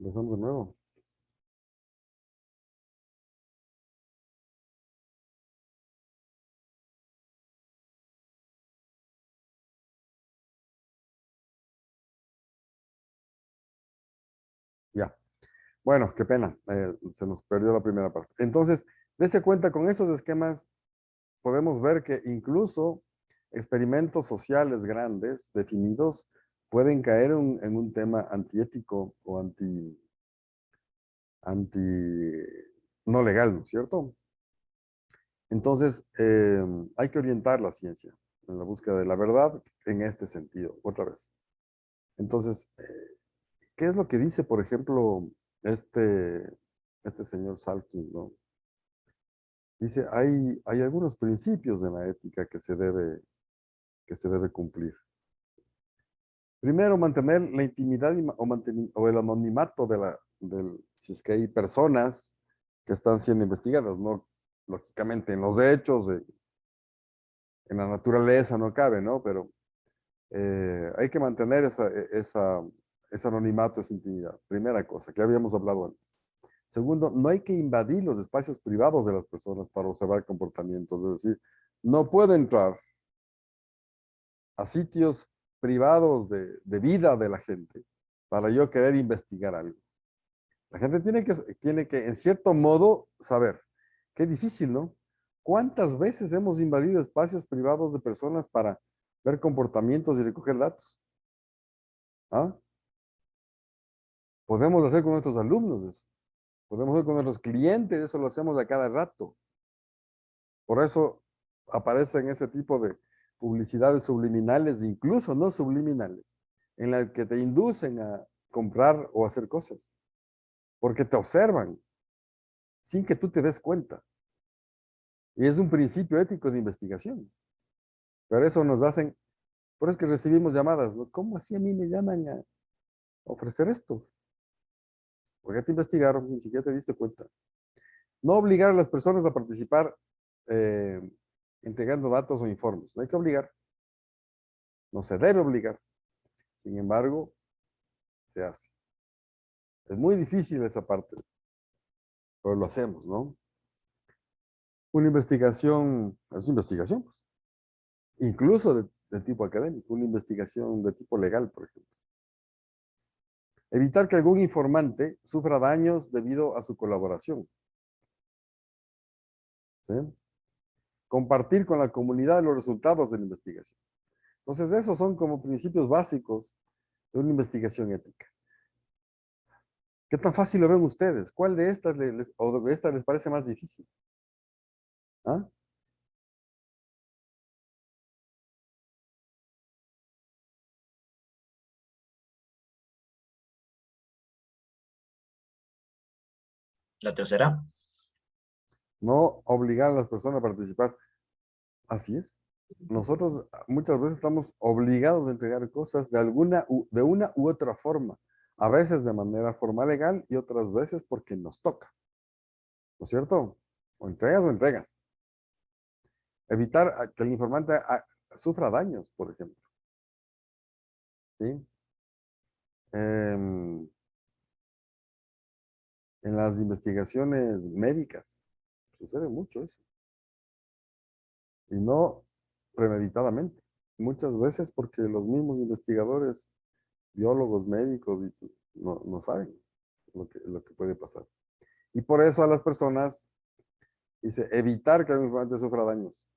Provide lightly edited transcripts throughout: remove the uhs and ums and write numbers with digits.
Empezamos de nuevo. Ya. Bueno, qué pena. Se nos perdió la primera parte. Entonces, dése cuenta, con esos esquemas podemos ver que incluso experimentos sociales grandes, definidos, pueden caer en un tema antiético o anti no legal, ¿no es cierto? Entonces, hay que orientar la ciencia en la búsqueda de la verdad en este sentido, otra vez. Entonces, ¿qué es lo que dice, por ejemplo, este, este señor Salkin, ¿no? Dice, hay algunos principios de la ética que se debe cumplir. Primero, mantener la intimidad o el anonimato si es que hay personas que están siendo investigadas, ¿no? Lógicamente, en los hechos, en la naturaleza no cabe, ¿no? Pero hay que mantener ese anonimato, esa intimidad. Primera cosa, que habíamos hablado antes. Segundo, no hay que invadir los espacios privados de las personas para observar comportamientos. Es decir, no puedo entrar a sitios privados de vida de la gente para yo querer investigar algo. La gente tiene que, en cierto modo, saber. Qué difícil, ¿no? ¿Cuántas veces hemos invadido espacios privados de personas para ver comportamientos y recoger datos? ¿Ah? Podemos hacer con nuestros alumnos eso. Podemos hacer con nuestros clientes, eso lo hacemos a cada rato. Por eso aparecen ese tipo de publicidades subliminales, incluso no subliminales, en las que te inducen a comprar o hacer cosas, porque te observan sin que tú te des cuenta. Y es un principio ético de investigación. Pero eso nos hacen, por eso es que recibimos llamadas, ¿no? ¿Cómo así a mí me llaman a ofrecer esto? Porque te investigaron, ni siquiera te diste cuenta. No obligar a las personas a participar eh, entregando datos o informes. No hay que obligar, no se debe obligar. Sin embargo, se hace. Es muy difícil esa parte, pero lo hacemos, ¿no? Una investigación, es investigación, pues, incluso de tipo académico, una investigación de tipo legal, por ejemplo. Evitar que algún informante sufra daños debido a su colaboración. ¿Sí? Compartir con la comunidad los resultados de la investigación. Entonces, esos son como principios básicos de una investigación ética. ¿Qué tan fácil lo ven ustedes? ¿Cuál de estas o de estas les parece más difícil? ¿Ah? La tercera, No obligar a las personas a participar. Así es. Nosotros muchas veces estamos obligados a entregar cosas de una u otra forma. A veces de manera formal legal y otras veces porque nos toca. ¿No es cierto? O entregas o entregas. Evitar que el informante sufra daños, por ejemplo. ¿Sí? Em, en las investigaciones médicas sucede mucho eso. Y no premeditadamente. Muchas veces porque los mismos investigadores, biólogos, médicos, no saben lo que puede pasar. Y por eso a las personas dice evitar que el informante sufra daños.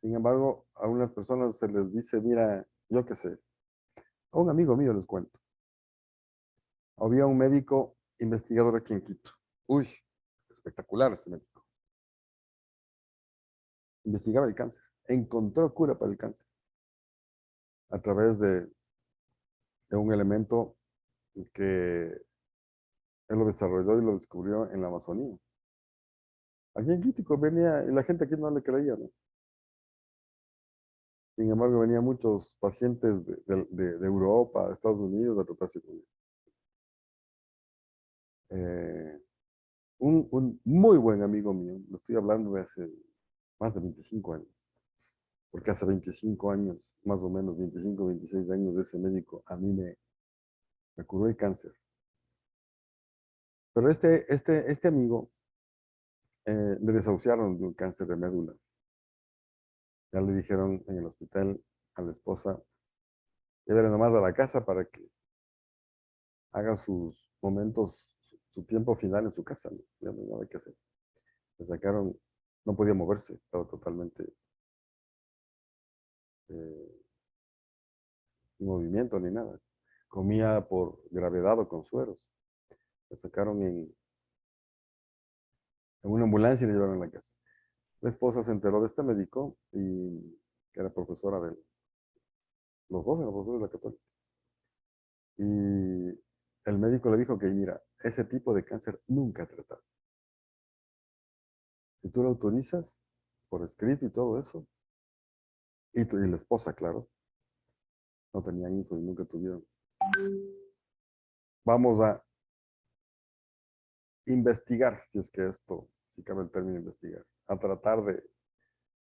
Sin embargo, a unas personas se les dice, mira, yo qué sé, a un amigo mío les cuento. Había un médico investigador aquí en Quito. Uy, espectacular ese médico. Investigaba el cáncer. Encontró cura para el cáncer a través de un elemento que él lo desarrolló y lo descubrió en la Amazonía. Aquí en Quito venía, y la gente aquí no le creía, ¿no? Sin embargo, venían muchos pacientes de Europa, de Estados Unidos, a tratarse con él. Eh, un muy buen amigo mío, lo estoy hablando de hace más de 25 años, porque hace 25 años, más o menos 25, 26 años, ese médico a mí me curó el cáncer. Pero este amigo le desahuciaron de un cáncer de médula. Ya le dijeron en el hospital a la esposa, llévele nomás a la casa para que haga sus momentos, su tiempo final en su casa, ¿no? Ya no hay nada que hacer. Le sacaron, no podía moverse, estaba totalmente eh, sin movimiento ni nada. Comía por gravedad o con sueros. Le sacaron en una ambulancia y le llevaron a la casa. La esposa se enteró de este médico y que era profesora de los dos, eran profesores de la Católica. Y el médico le dijo que, mira, ese tipo de cáncer nunca tratado. Si tú lo autorizas por escrito y todo eso, y la esposa, claro, no tenían hijos y nunca tuvieron. Vamos a investigar, si es que esto, si cabe el término investigar, a tratar de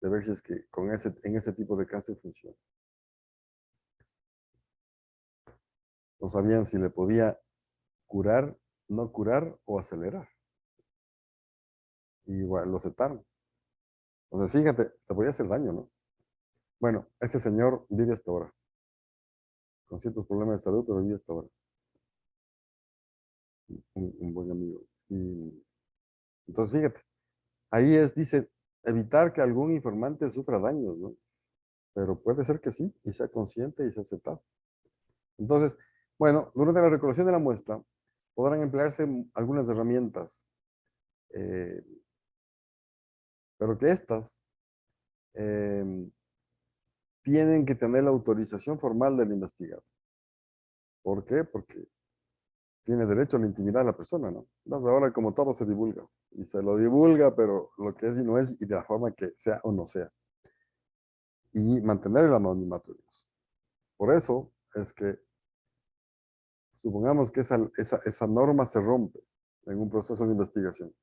ver si es que en ese tipo de cáncer funciona. No sabían si le podía curar, no curar o acelerar. Y bueno, lo aceptaron. Entonces, fíjate, te podía hacer daño, ¿no? Bueno, ese señor vive hasta ahora, con ciertos problemas de salud, pero vive hasta ahora. Un buen amigo. Y entonces, fíjate, ahí dice, evitar que algún informante sufra daños, ¿no? Pero puede ser que sí, y sea consciente y sea aceptado. Entonces, bueno, durante la recolección de la muestra podrán emplearse algunas herramientas, eh, pero que estas eh, tienen que tener la autorización formal del investigador. ¿Por qué? Porque tiene derecho a la intimidad de la persona, ¿no? Entonces, ahora como todo se divulga, y se lo divulga, pero lo que es y no es, y de la forma que sea o no sea, y mantener el anonimato de eso. Por eso es que supongamos que esa norma se rompe en un proceso de investigación,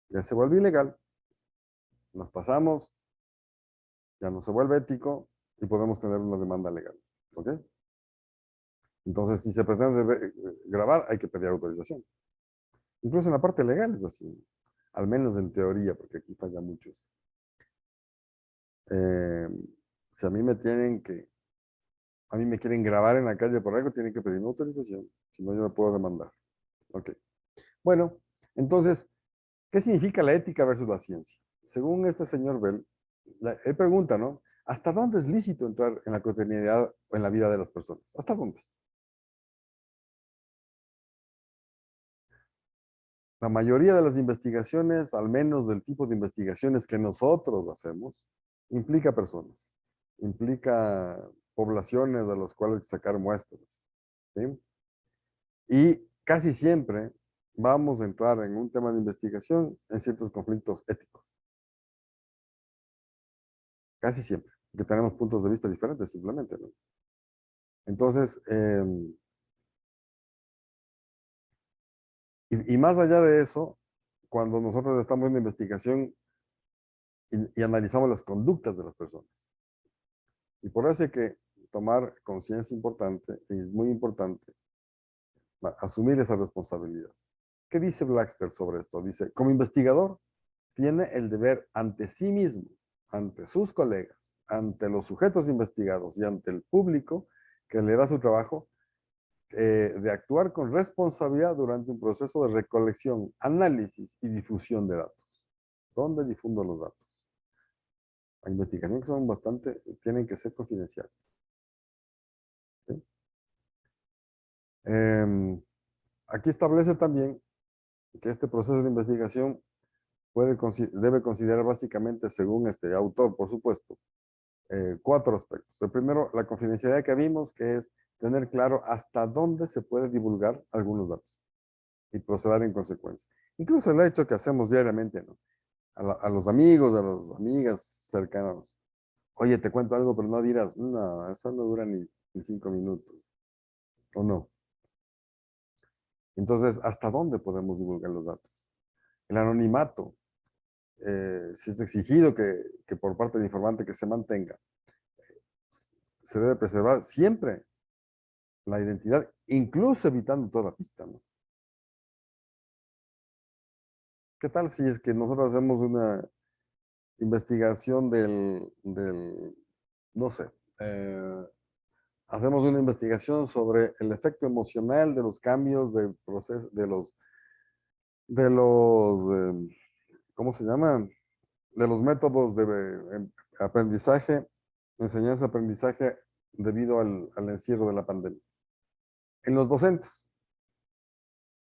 ya se vuelve ilegal, nos pasamos, ya no se vuelve ético y podemos tener una demanda legal. ¿Ok? Entonces, si se pretende grabar, hay que pedir autorización. Incluso en la parte legal es así, al menos en teoría, porque aquí falla mucho. Eh, si a mí me quieren grabar en la calle por algo, tienen que pedir una autorización, si no yo me puedo demandar. Ok. Bueno, entonces, ¿qué significa la ética versus la ciencia? Según este señor Bell, él pregunta, ¿no? ¿Hasta dónde es lícito entrar en la cotidianidad o en la vida de las personas? ¿Hasta dónde? La mayoría de las investigaciones, al menos del tipo de investigaciones que nosotros hacemos, implica personas, implica poblaciones de las cuales sacar muestras, ¿sí? Y casi siempre vamos a entrar en un tema de investigación en ciertos conflictos éticos, casi siempre, que tenemos puntos de vista diferentes simplemente, ¿no? Entonces, y más allá de eso, cuando nosotros estamos en investigación y analizamos las conductas de las personas. Y por eso hay que tomar conciencia importante, y es muy importante, asumir esa responsabilidad. ¿Qué dice Blackster sobre esto? Dice, como investigador, tiene el deber ante sí mismo, ante sus colegas, ante los sujetos investigados y ante el público que le da su trabajo, de actuar con responsabilidad durante un proceso de recolección, análisis y difusión de datos. ¿Dónde difundo los datos? Hay investigaciones que son bastante, tienen que ser confidenciales. ¿Sí? Aquí establece también que este proceso de investigación debe considerar básicamente, según este autor, por supuesto, cuatro aspectos. El primero, la confidencialidad que vimos, que es tener claro hasta dónde se puede divulgar algunos datos y proceder en consecuencia. Incluso el hecho que hacemos diariamente, ¿no? A los amigos, a las amigas cercanas. Oye, te cuento algo, pero no dirás, no, eso no dura ni 5 minutos, ¿o no? Entonces, ¿hasta dónde podemos divulgar los datos? El anonimato, si es exigido que por parte del informante que se mantenga, se debe preservar siempre la identidad, incluso evitando toda pista, ¿no? ¿Qué tal si es que nosotros hacemos una investigación no sé, eh, hacemos una investigación sobre el efecto emocional de los cambios del proceso, de los, ¿cómo se llama? De los métodos de aprendizaje, enseñanza-aprendizaje debido al encierro de la pandemia. En los docentes,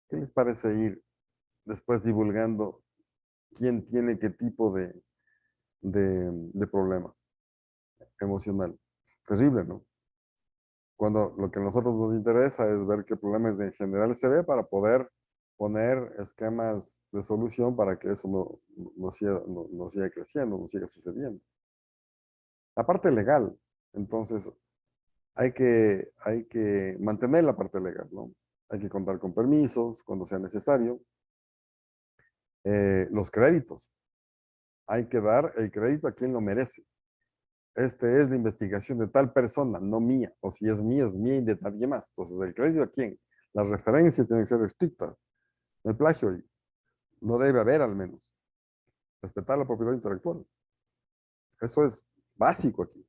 ¿qué les parece ir después divulgando quién tiene qué tipo de problema emocional? Terrible, ¿no? Cuando lo que a nosotros nos interesa es ver qué problemas en general se ve para poder poner esquemas de solución para que eso no siga creciendo, no siga sucediendo. La parte legal, entonces, hay que mantener la parte legal, ¿no? Hay que contar con permisos cuando sea necesario. Los créditos, hay que dar el crédito a quien lo merece. Este es la investigación de tal persona, no mía. O si es mía y de nadie más. Entonces, ¿el crédito a quién? Las referencias tienen que ser estrictas. El plagio no debe haber al menos. Respetar la propiedad intelectual. Eso es básico aquí.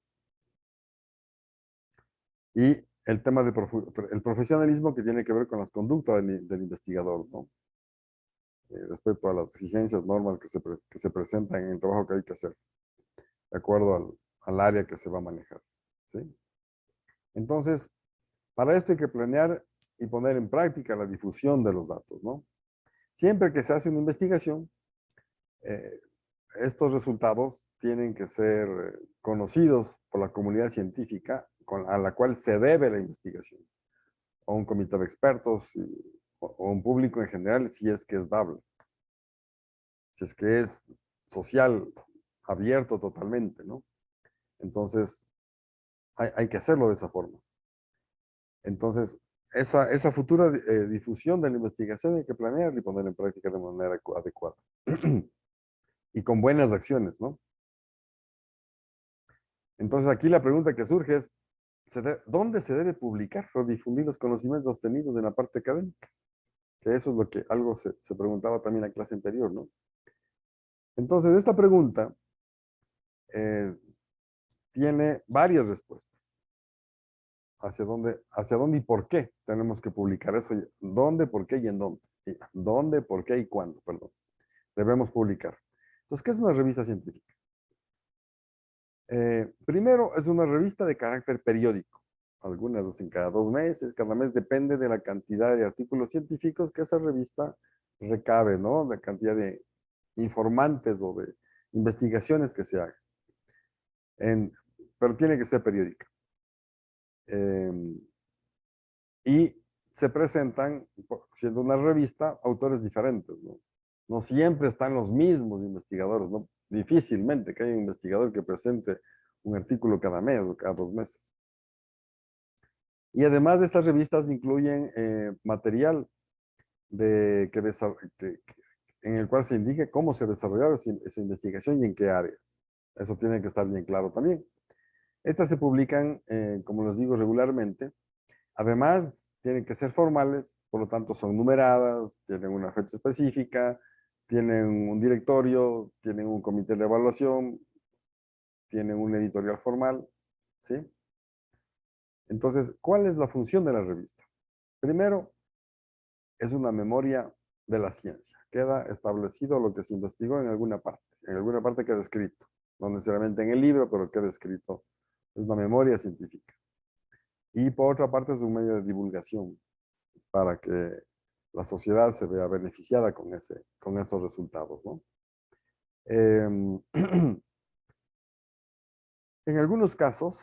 Y el tema el profesionalismo que tiene que ver con las conductas del investigador, ¿no? Respecto a las exigencias, normas que se presentan en el trabajo que hay que hacer, de acuerdo al área que se va a manejar, ¿sí? Entonces, para esto hay que planear y poner en práctica la difusión de los datos, ¿no? Siempre que se hace una investigación, eh, estos resultados tienen que ser conocidos por la comunidad científica a la cual se debe la investigación, o un comité de expertos, o un público en general, si es que es dable, si es que es social, abierto totalmente, ¿no? Entonces, hay que hacerlo de esa forma. Entonces, esa futura difusión de la investigación hay que planear y poner en práctica de manera adecuada. Y con buenas acciones, ¿no? Entonces, aquí la pregunta que surge es, ¿dónde se debe publicar o difundir los conocimientos obtenidos en la parte académica? Que eso es lo que algo se preguntaba también en la clase anterior, ¿no? Entonces, esta pregunta eh, tiene varias respuestas. Hacia dónde y por qué tenemos que publicar eso? ¿Dónde, por qué y en dónde? ¿Dónde, por qué y cuándo? Perdón. Debemos publicar. Entonces, ¿qué es una revista científica? Primero, es una revista de carácter periódico. Algunas hacen cada 2 meses, cada mes depende de la cantidad de artículos científicos que esa revista recabe, ¿no? La cantidad de informantes o de investigaciones que se hagan. Pero tiene que ser periódica. Y se presentan, siendo una revista, autores diferentes, ¿no? No siempre están los mismos investigadores, ¿no? Difícilmente que haya un investigador que presente un artículo cada mes o cada 2 meses. Y además de estas revistas incluyen material en el cual se indique cómo se ha desarrollado esa investigación y en qué áreas. Eso tiene que estar bien claro también. Estas se publican, como les digo, regularmente. Además, tienen que ser formales, por lo tanto son numeradas, tienen una fecha específica, tienen un directorio, tienen un comité de evaluación, tienen un editorial formal, ¿sí? Entonces, ¿cuál es la función de la revista? Primero, es una memoria de la ciencia. Queda establecido lo que se investigó en alguna parte queda escrito. No necesariamente en el libro, pero queda escrito. Es una memoria científica. Y por otra parte es un medio de divulgación para que la sociedad se vea beneficiada con esos resultados, ¿no? En algunos casos,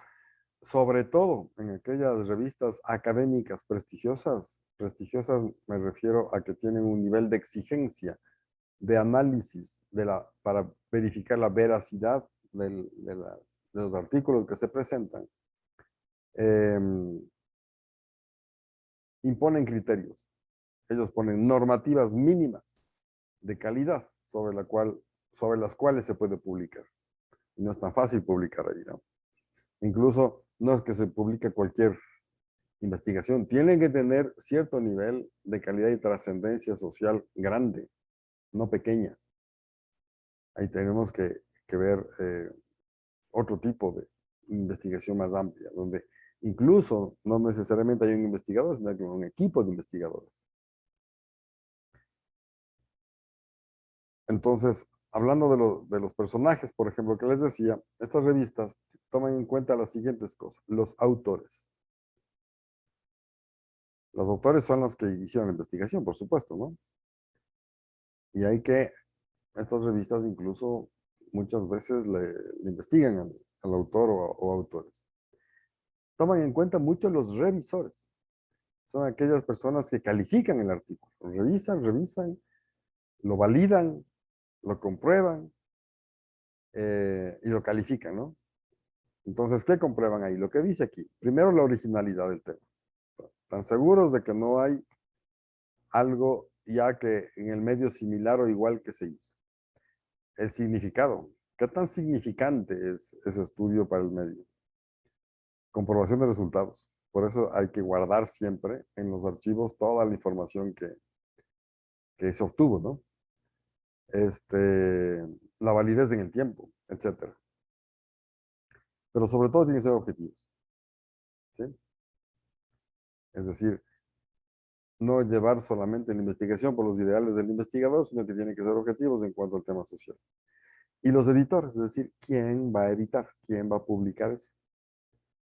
sobre todo en aquellas revistas académicas prestigiosas me refiero a que tienen un nivel de exigencia, de análisis, para verificar la veracidad de los artículos que se presentan, eh, imponen criterios. Ellos ponen normativas mínimas de calidad sobre las cuales se puede publicar. Y no es tan fácil publicar ahí, ¿no? Incluso no es que se publique cualquier investigación, tienen que tener cierto nivel de calidad y trascendencia social grande. no pequeña. Ahí tenemos que ver otro tipo de investigación más amplia, donde incluso no necesariamente hay un investigador, sino que un equipo de investigadores. Entonces, hablando de los personajes, por ejemplo, que les decía, estas revistas toman en cuenta las siguientes cosas. Los autores. Los autores son los que hicieron la investigación, por supuesto, ¿no? Y estas revistas incluso muchas veces le investigan al autor o autores. Toman en cuenta mucho los revisores. Son aquellas personas que califican el artículo. Revisan, lo validan, lo comprueban y lo califican, ¿no? Entonces, ¿qué comprueban ahí? Lo que dice aquí. Primero, la originalidad del tema. Tan seguros de que no hay algo ya que en el medio similar o igual que se hizo. El significado. ¿Qué tan significante es ese estudio para el medio? Comprobación de resultados. Por eso hay que guardar siempre en los archivos toda la información que se obtuvo, ¿no? La validez en el tiempo, etcétera. Pero sobre todo tiene que ser objetivos, ¿sí? Es decir, no llevar solamente la investigación por los ideales del investigador, sino que tiene que ser objetivos en cuanto al tema social. Y los editores, es decir, ¿quién va a editar? ¿Quién va a publicar eso?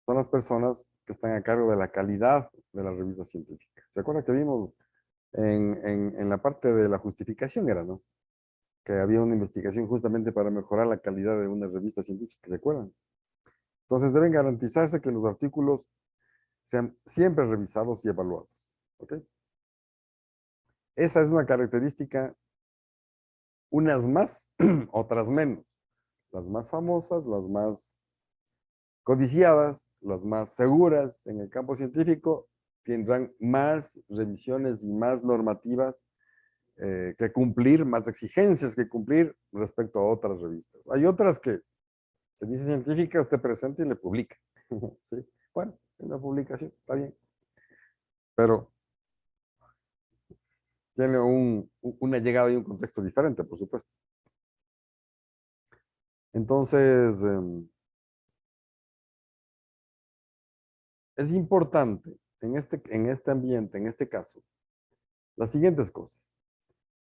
Son las personas que están a cargo de la calidad de la revista científica. ¿Se acuerdan que vimos en la parte de la justificación era, ¿no? Que había una investigación justamente para mejorar la calidad de una revista científica, ¿se acuerdan? Entonces deben garantizarse que los artículos sean siempre revisados y evaluados. ¿Ok? Esa es una característica, unas más, otras menos. Las más famosas, las más codiciadas, las más seguras en el campo científico, tendrán más revisiones y más normativas que cumplir, más exigencias que cumplir respecto a otras revistas. Hay otras que se dice científica, usted presenta y le publica. ¿Sí? Bueno, en la publicación, está bien. Pero tiene una llegada y un contexto diferente, por supuesto. Entonces, es importante en este ambiente, en este caso, las siguientes cosas.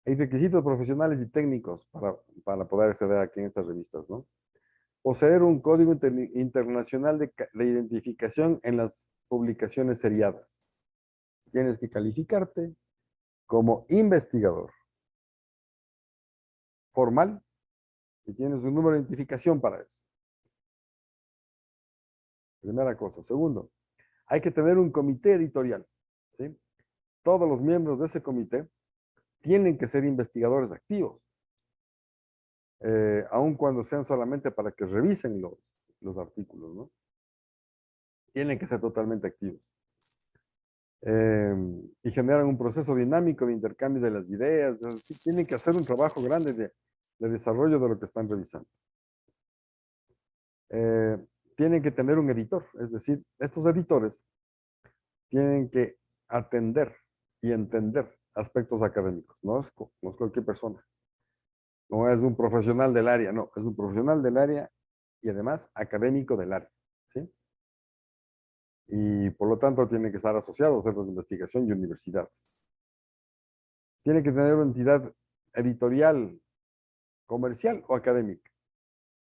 Hay requisitos profesionales y técnicos para poder acceder aquí en estas revistas, ¿no? Poseer un código internacional de identificación en las publicaciones seriadas. Tienes que calificarte como investigador formal y tienes un número de identificación para eso. Primera cosa. Segundo, hay que tener un comité editorial, ¿sí? Todos los miembros de ese comité tienen que ser investigadores activos, aun cuando sean solamente para que revisen los artículos, ¿no? Tienen que ser totalmente activos. Y generan un proceso dinámico de intercambio de las ideas. Tienen que hacer un trabajo grande de desarrollo de lo que están revisando. Tienen que tener un editor, es decir, estos editores tienen que atender y entender aspectos académicos. No es cualquier persona. No es un profesional del área, no, es un profesional del área y además académico del área, ¿sí? Y por lo tanto tiene que estar asociado a centros de investigación y universidades. Tiene que tener una entidad editorial, comercial o académica,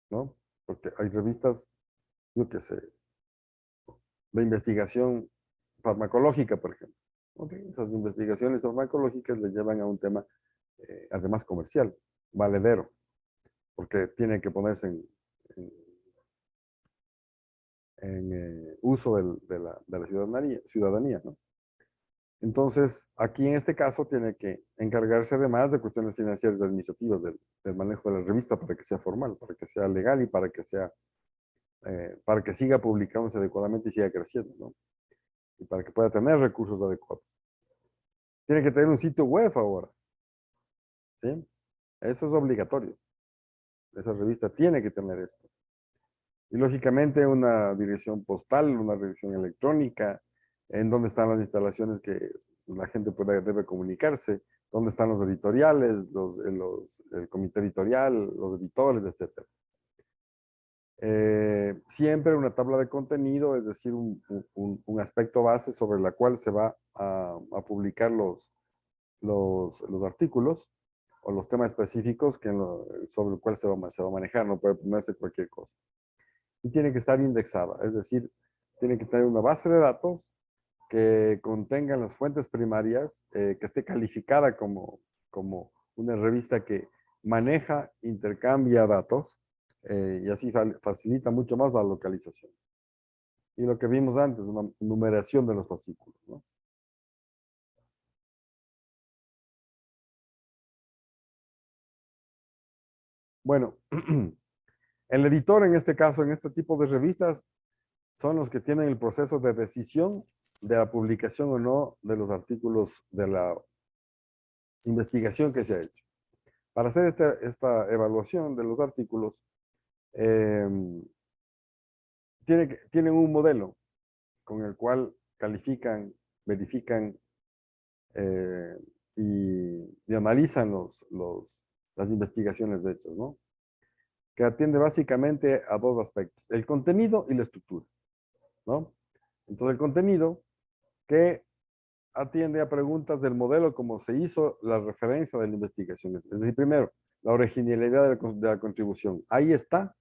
¿no? Porque hay revistas, yo qué sé, de investigación farmacológica, por ejemplo. Okay. Esas investigaciones farmacológicas le llevan a un tema, además comercial, valedero, porque tienen que ponerse en uso de la ciudadanía, ¿no? Entonces, aquí en este caso tiene que encargarse además de cuestiones financieras y administrativas del manejo de la revista para que sea formal, para que sea legal y para que siga publicándose adecuadamente y siga creciendo, ¿no? Y para que pueda tener recursos adecuados. Tiene que tener un sitio web ahora, ¿sí? Eso es obligatorio. Esa revista tiene que tener esto. Y lógicamente una dirección postal, una dirección electrónica, en donde están las instalaciones la gente debe comunicarse, dónde están los editoriales, el comité editorial, los editores, etc. Siempre una tabla de contenido, es decir, un aspecto base sobre la cual se va a publicar los artículos o los temas específicos sobre el cual se va a manejar, no puede ponerse cualquier cosa. Y tiene que estar indexada, es decir, tiene que tener una base de datos que contengan las fuentes primarias, que esté calificada como una revista que maneja, intercambia datos, y así facilita mucho más la localización. Y lo que vimos antes, una numeración de los fascículos, ¿no? Bueno, el editor en este caso, en este tipo de revistas, son los que tienen el proceso de decisión de la publicación o no de los artículos de la investigación que se ha hecho. Para hacer esta evaluación de los artículos, eh, tienen un modelo con el cual califican, verifican eh, y analizan las investigaciones de hechos, ¿no? Que atiende básicamente a dos aspectos, el contenido y la estructura, ¿no? Entonces, el contenido que atiende a preguntas del modelo como se hizo la referencia de la investigación. Es decir, primero, la originalidad de la contribución. Ahí está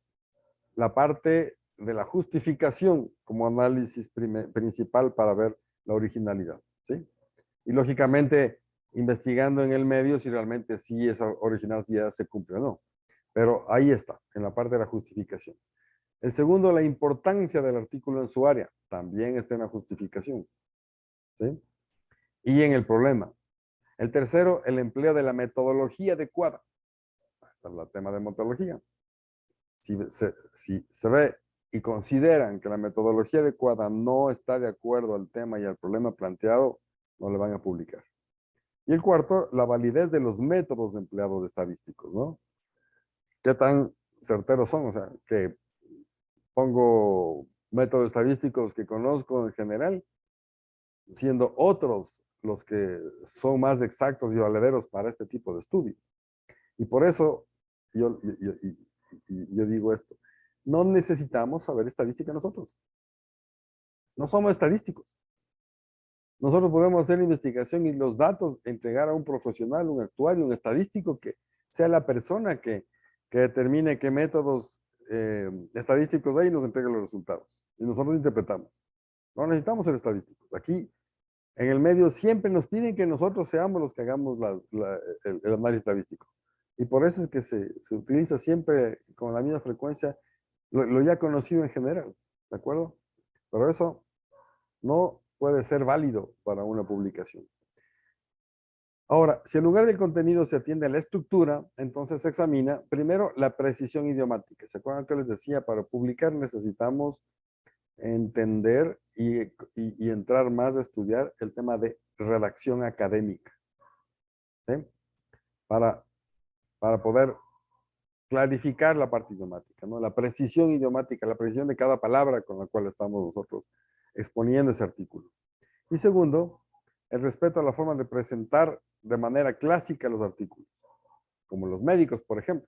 la parte de la justificación como análisis principal para ver la originalidad, ¿sí? Y lógicamente, investigando en el medio si realmente sí esa originalidad se cumple o no. Pero ahí está, en la parte de la justificación. El segundo, la importancia del artículo en su área. También está en la justificación, ¿sí? Y en el problema. El tercero, el empleo de la metodología adecuada. Este es el tema de metodología. Si se ve y consideran que la metodología adecuada no está de acuerdo al tema y al problema planteado, no le van a publicar. Y el cuarto, la validez de los métodos empleados estadísticos, ¿no? ¿Qué tan certeros son? O sea, que pongo métodos estadísticos que conozco en general, siendo otros los que son más exactos y valederos para este tipo de estudios. Y por eso yo digo esto. No necesitamos saber estadística nosotros. No somos estadísticos. Nosotros podemos hacer investigación y los datos entregar a un profesional, un actuario, un estadístico que sea la persona que determine qué métodos estadísticos hay y nos entregue los resultados. Y nosotros interpretamos. No necesitamos ser estadísticos. Aquí, en el medio, siempre nos piden que nosotros seamos los que hagamos el análisis estadístico. Y por eso es que se utiliza siempre con la misma frecuencia lo ya conocido en general. ¿De acuerdo? Pero eso no puede ser válido para una publicación. Ahora, si en lugar del contenido se atiende a la estructura, entonces se examina primero la precisión idiomática. ¿Se acuerdan que les decía? Para publicar necesitamos entender y entrar más a estudiar el tema de redacción académica, ¿sí? Para, para poder clarificar la parte idiomática, ¿no? La precisión idiomática, la precisión de cada palabra con la cual estamos nosotros exponiendo ese artículo. Y segundo, el respeto a la forma de presentar de manera clásica los artículos, como los médicos, por ejemplo.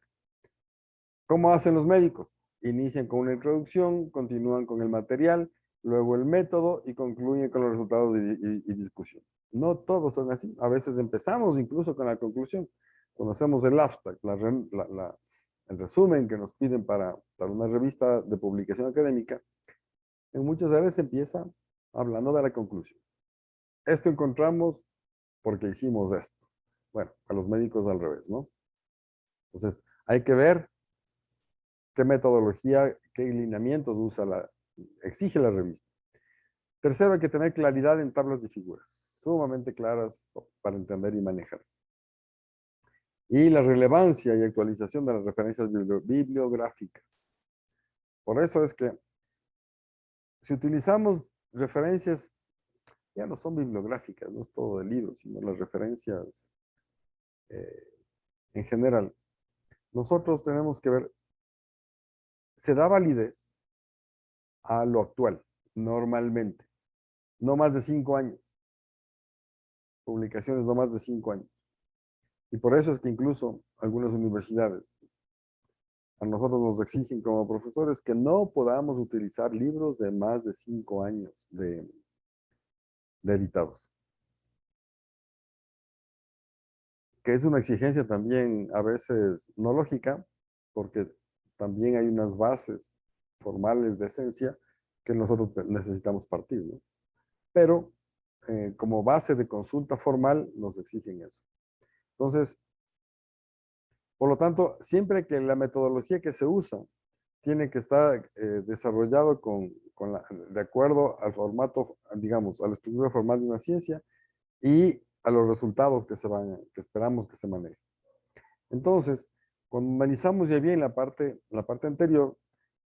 ¿Cómo hacen los médicos? Inician con una introducción, continúan con el material, luego el método y concluyen con los resultados y discusión. No todos son así. A veces empezamos incluso con la conclusión. Cuando hacemos el abstract, el resumen que nos piden para una revista de publicación académica, en muchas veces empieza hablando de la conclusión. Esto encontramos porque hicimos esto. Bueno, a los médicos al revés, ¿no? Entonces, hay que ver qué metodología, qué lineamientos exige la revista. Tercero, hay que tener claridad en tablas de figuras, sumamente claras para entender y manejar. Y la relevancia y actualización de las referencias bibliográficas. Por eso es que si utilizamos referencias, ya no son bibliográficas, no es todo el libro, sino las referencias eh, en general. Nosotros tenemos que ver, se da validez a lo actual, normalmente, no más de 5 años. publicaciones no más de 5 años. Y por eso es que incluso algunas universidades a nosotros nos exigen como profesores que no podamos utilizar libros de más de 5 años de editados. Que es una exigencia también a veces no lógica, porque también hay unas bases formales de esencia que nosotros necesitamos partir, ¿no? Pero como base de consulta formal nos exigen eso. Entonces, por lo tanto, siempre que la metodología que se usa tiene que estar desarrollado de acuerdo al formato, digamos, a la estructura formal de una ciencia y a los resultados que esperamos que se manejen. Entonces, cuando analizamos ya bien la parte anterior,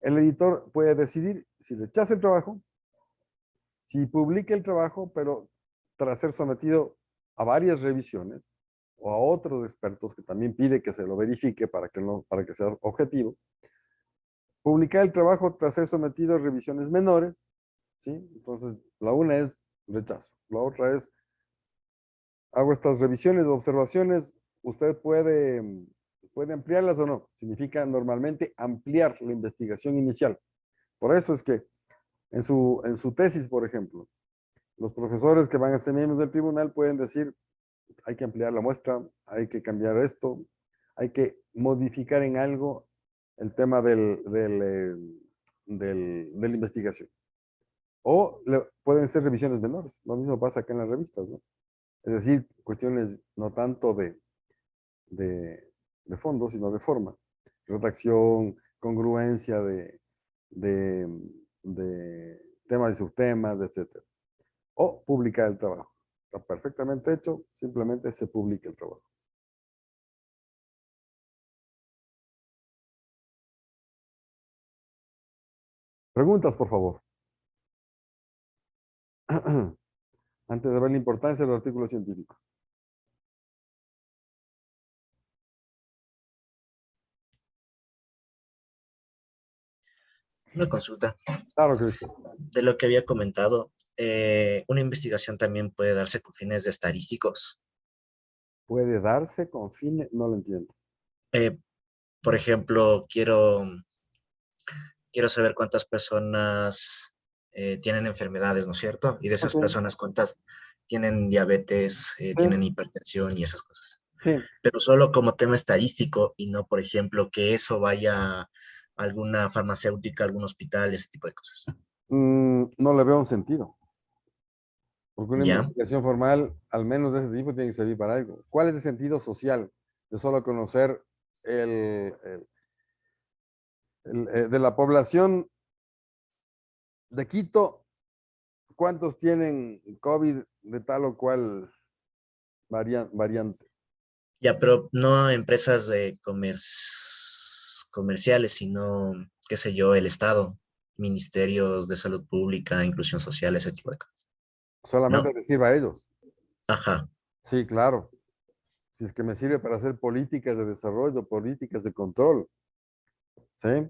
el editor puede decidir si rechaza el trabajo, si publica el trabajo, pero tras ser sometido a varias revisiones o a otros expertos que también pide que se lo verifique para que sea objetivo, publicar el trabajo tras ser sometido a revisiones menores, ¿sí? Entonces, la una es rechazo, la otra es hago estas revisiones o observaciones, usted puede ampliarlas o no. Significa normalmente ampliar la investigación inicial. Por eso es que en su tesis, por ejemplo, los profesores que van a ser miembros del tribunal pueden decir, hay que ampliar la muestra, hay que cambiar esto, hay que modificar en algo el tema de la investigación. O pueden ser revisiones menores. Lo mismo pasa acá en las revistas, ¿no? Es decir, cuestiones no tanto de fondo, sino de forma. Redacción, congruencia de, de temas y subtemas, etc. O publicar el trabajo. Está perfectamente hecho, simplemente se publica el trabajo. Preguntas, por favor. Antes de ver la importancia de los artículos científicos. Una consulta. Claro, Cristian. De lo que había comentado, una investigación también puede darse con fines de estadísticos. Puede darse con fines, no lo entiendo. Eh, por ejemplo, quiero saber cuántas personas tienen enfermedades, ¿no es cierto? Y de esas Ok, personas, cuántas tienen diabetes, sí, tienen hipertensión y esas cosas. sí. Pero solo como tema estadístico y no, por ejemplo, que eso vaya a alguna farmacéutica, algún hospital, ese tipo de cosas. No le veo un sentido. Porque una ¿Ya? investigación formal, al menos de ese tipo, tiene que servir para algo. ¿Cuál es el sentido social de solo conocer de la población de Quito, cuántos tienen COVID de tal o cual variante? Ya, pero no empresas de comerciales, sino, qué sé yo, el Estado, ministerios de salud pública, inclusión social, ese tipo de cosas. Solamente ¿No? les sirva a ellos. Ajá. Sí, claro. Si es que me sirve para hacer políticas de desarrollo, políticas de control, ¿sí?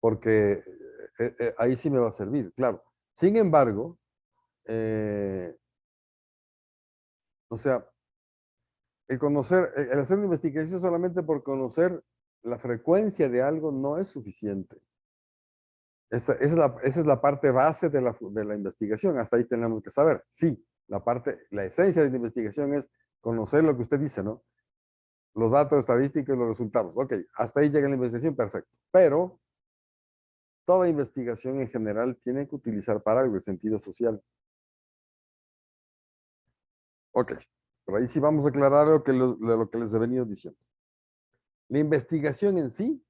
Porque ahí sí me va a servir, claro. Sin embargo, eh, o sea, el hacer una investigación solamente por conocer la frecuencia de algo no es suficiente. Esa es la parte base de la investigación. Hasta ahí tenemos que saber. Sí, la esencia de la investigación es conocer lo que usted dice, ¿no? Los datos estadísticos y los resultados. Ok, hasta ahí llega la investigación, perfecto. Pero toda investigación en general tiene que utilizar para algo el sentido social. Ok, pero ahí sí vamos a aclarar lo que les he venido diciendo. La investigación en sí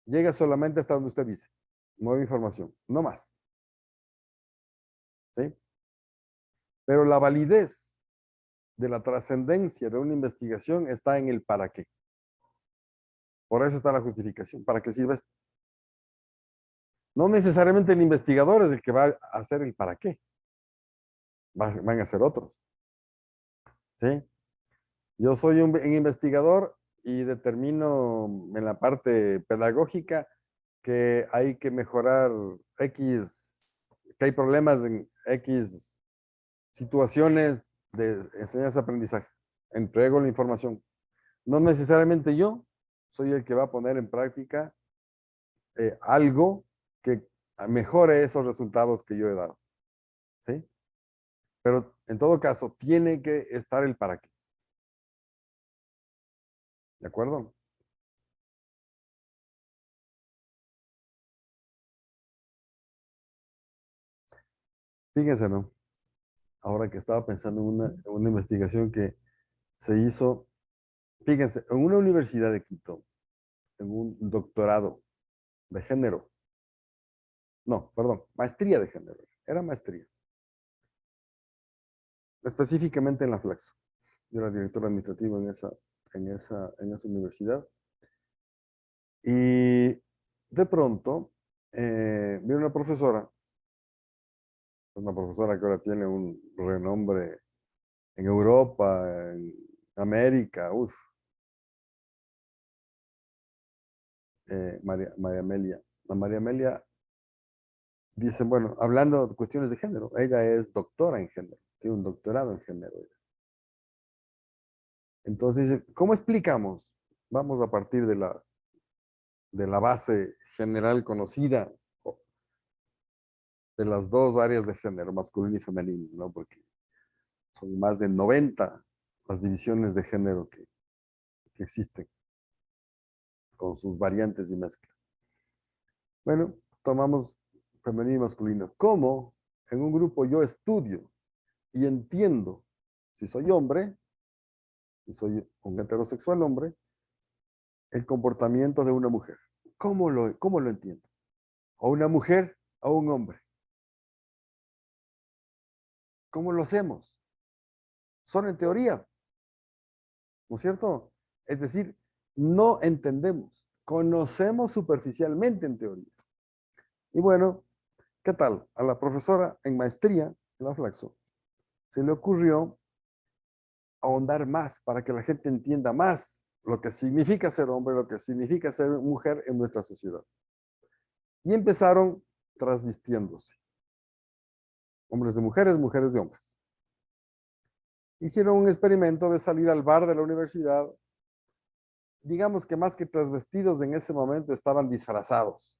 llega solamente hasta donde usted dice. Nueva información, no más. ¿Sí? Pero la validez de la trascendencia de una investigación está en el para qué. Por eso está la justificación. ¿Para qué sirve esto? No necesariamente el investigador es el que va a hacer el para qué. Van a ser otros. ¿Sí? Yo soy un investigador y determino en la parte pedagógica que hay que mejorar X, que hay problemas en X situaciones de enseñanza-aprendizaje. Entrego la información. No necesariamente yo soy el que va a poner en práctica algo que mejore esos resultados que yo he dado. ¿Sí? Pero en todo caso, tiene que estar el para qué. ¿De acuerdo? Fíjense, ¿no? Ahora que estaba pensando en una investigación que se hizo, fíjense, en una universidad de Quito, en un doctorado de género, no, perdón, maestría de género, era maestría, específicamente en la Flaxo. Yo era director administrativo en esa universidad. Y de pronto, vi una profesora que ahora tiene un renombre en Europa, en América, María Amelia. La María Amelia dice, bueno, hablando de cuestiones de género, ella es doctora en género, tiene un doctorado en género. Entonces dice, ¿cómo explicamos? Vamos a partir de la base general conocida de las dos áreas de género, masculino y femenino, ¿no? Porque son más de 90 las divisiones de género que existen, con sus variantes y mezclas. Bueno, tomamos femenino y masculino. ¿Cómo en un grupo yo estudio y entiendo si soy hombre, si soy un heterosexual hombre, el comportamiento de una mujer? ¿Cómo lo entiendo? O una mujer o un hombre. ¿Cómo lo hacemos? Solo en teoría, ¿no es cierto? Es decir, no entendemos, conocemos superficialmente en teoría. Y bueno, ¿qué tal? A la profesora en maestría, en la Flaxo, se le ocurrió ahondar más para que la gente entienda más lo que significa ser hombre, lo que significa ser mujer en nuestra sociedad. Y empezaron transvistiéndose. Hombres de mujeres, mujeres de hombres. Hicieron un experimento de salir al bar de la universidad. Digamos que más que transvestidos en ese momento estaban disfrazados.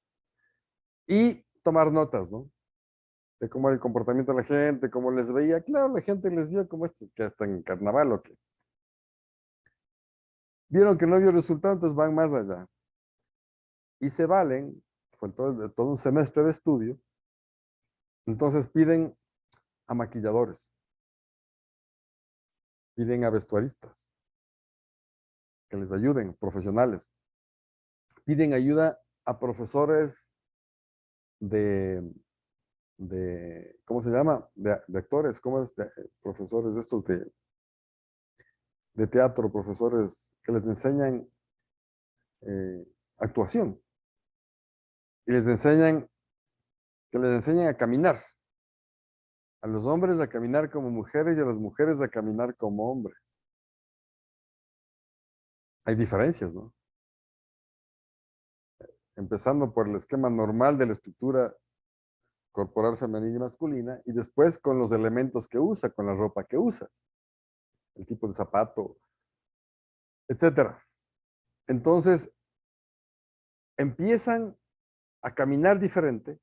Y tomar notas, ¿no? De cómo era el comportamiento de la gente, cómo les veía. Claro, la gente les vio como estos que están en carnaval o qué. Vieron que no dio resultado, entonces van más allá. Y se valen, fue todo un semestre de estudio, entonces piden a maquilladores, piden a vestuaristas, que les ayuden, profesionales. Piden ayuda a profesores de, ¿cómo se llama? De actores, ¿cómo es? Profesores de estos de teatro, profesores que les enseñan actuación y que les enseñan a caminar, a los hombres a caminar como mujeres y a las mujeres a caminar como hombres. Hay diferencias, ¿no? Empezando por el esquema normal de la estructura corporal femenina y masculina, y después con los elementos que usa, con la ropa que usas, el tipo de zapato, etcétera. Entonces, empiezan a caminar diferente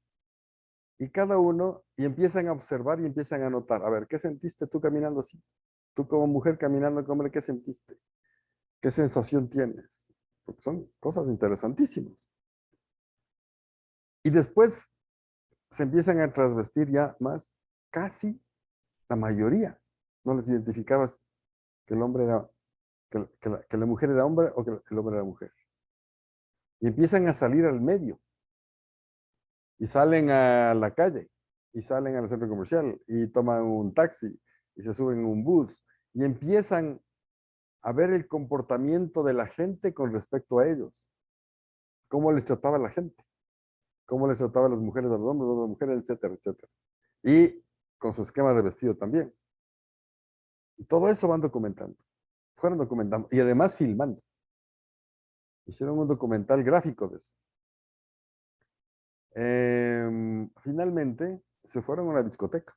y cada uno, y empiezan a observar y empiezan a notar, a ver, ¿qué sentiste tú caminando así? Tú como mujer caminando como hombre, ¿qué sentiste? ¿Qué sensación tienes? Porque son cosas interesantísimas. Y después se empiezan a transvestir ya más, casi la mayoría. No les identificabas que el hombre era, que la mujer era hombre o que el hombre era mujer. Y empiezan a salir al medio. Y salen a la calle. Y salen al centro comercial. Y toman un taxi. Y se suben en un bus. Y empiezan a ver el comportamiento de la gente con respecto a ellos. Cómo les trataba la gente. Cómo les trataba a las mujeres a los hombres, a las mujeres, etcétera, etcétera. Y con su esquema de vestido también. Y todo eso van documentando. Fueron documentando. Y además filmando. Hicieron un documental gráfico de eso. Finalmente se fueron a una discoteca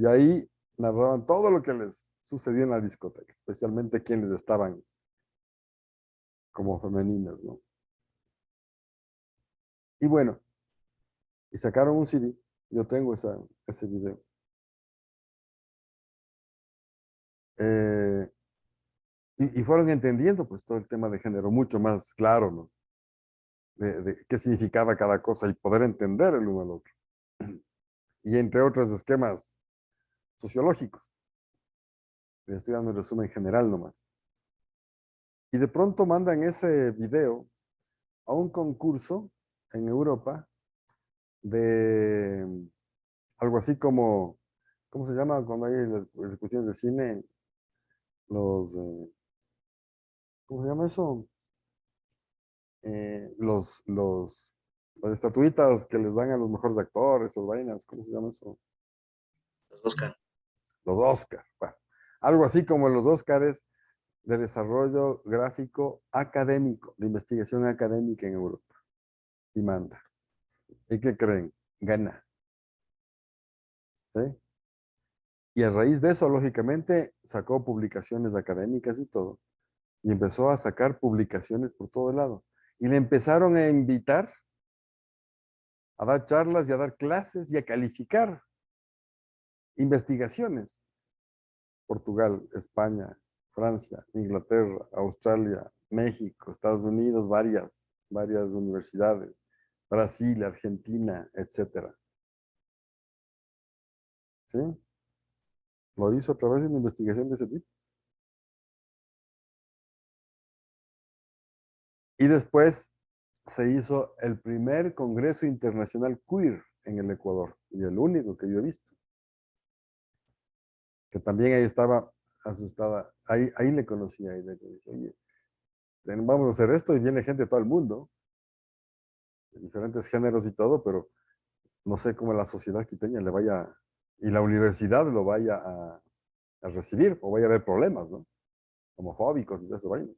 Y ahí narraban todo lo que les sucedía en la discoteca, especialmente quienes estaban como femeninas, ¿no? Y bueno, y sacaron un CD. Yo tengo ese video. Eh, y fueron entendiendo pues todo el tema de género mucho más claro, ¿no? De qué significaba cada cosa y poder entender el uno al otro. Y entre otros esquemas sociológicos. Les estoy dando un resumen general nomás. Y de pronto mandan ese video a un concurso en Europa de algo así como, ¿cómo se llama cuando hay las discusiones de cine? Los, ¿cómo se llama eso? Eh, los, los, las estatuitas que les dan a los mejores actores, esas vainas, ¿cómo se llama eso? Los Oscar. Los Oscars. Bueno, algo así como los Oscars de desarrollo gráfico académico, de investigación académica en Europa. Y manda. ¿Y qué creen? Gana. ¿Sí? Y a raíz de eso, lógicamente, sacó publicaciones académicas y todo. Y empezó a sacar publicaciones por todo lado. Y le empezaron a invitar a dar charlas y a dar clases y a calificar investigaciones. Portugal, España, Francia, Inglaterra, Australia, México, Estados Unidos, varias universidades, Brasil, Argentina, etcétera. ¿Sí? Lo hizo a través de una investigación de ese tipo. Y después se hizo el primer Congreso Internacional Queer en el Ecuador, y el único que yo he visto, que también ahí estaba asustada, ahí le conocí, ahí le conocí, oye, vamos a hacer esto y viene gente de todo el mundo, de diferentes géneros y todo, pero no sé cómo la sociedad quiteña le vaya, y la universidad lo vaya a recibir, o vaya a haber problemas, ¿no? Homofóbicos y esas vainas.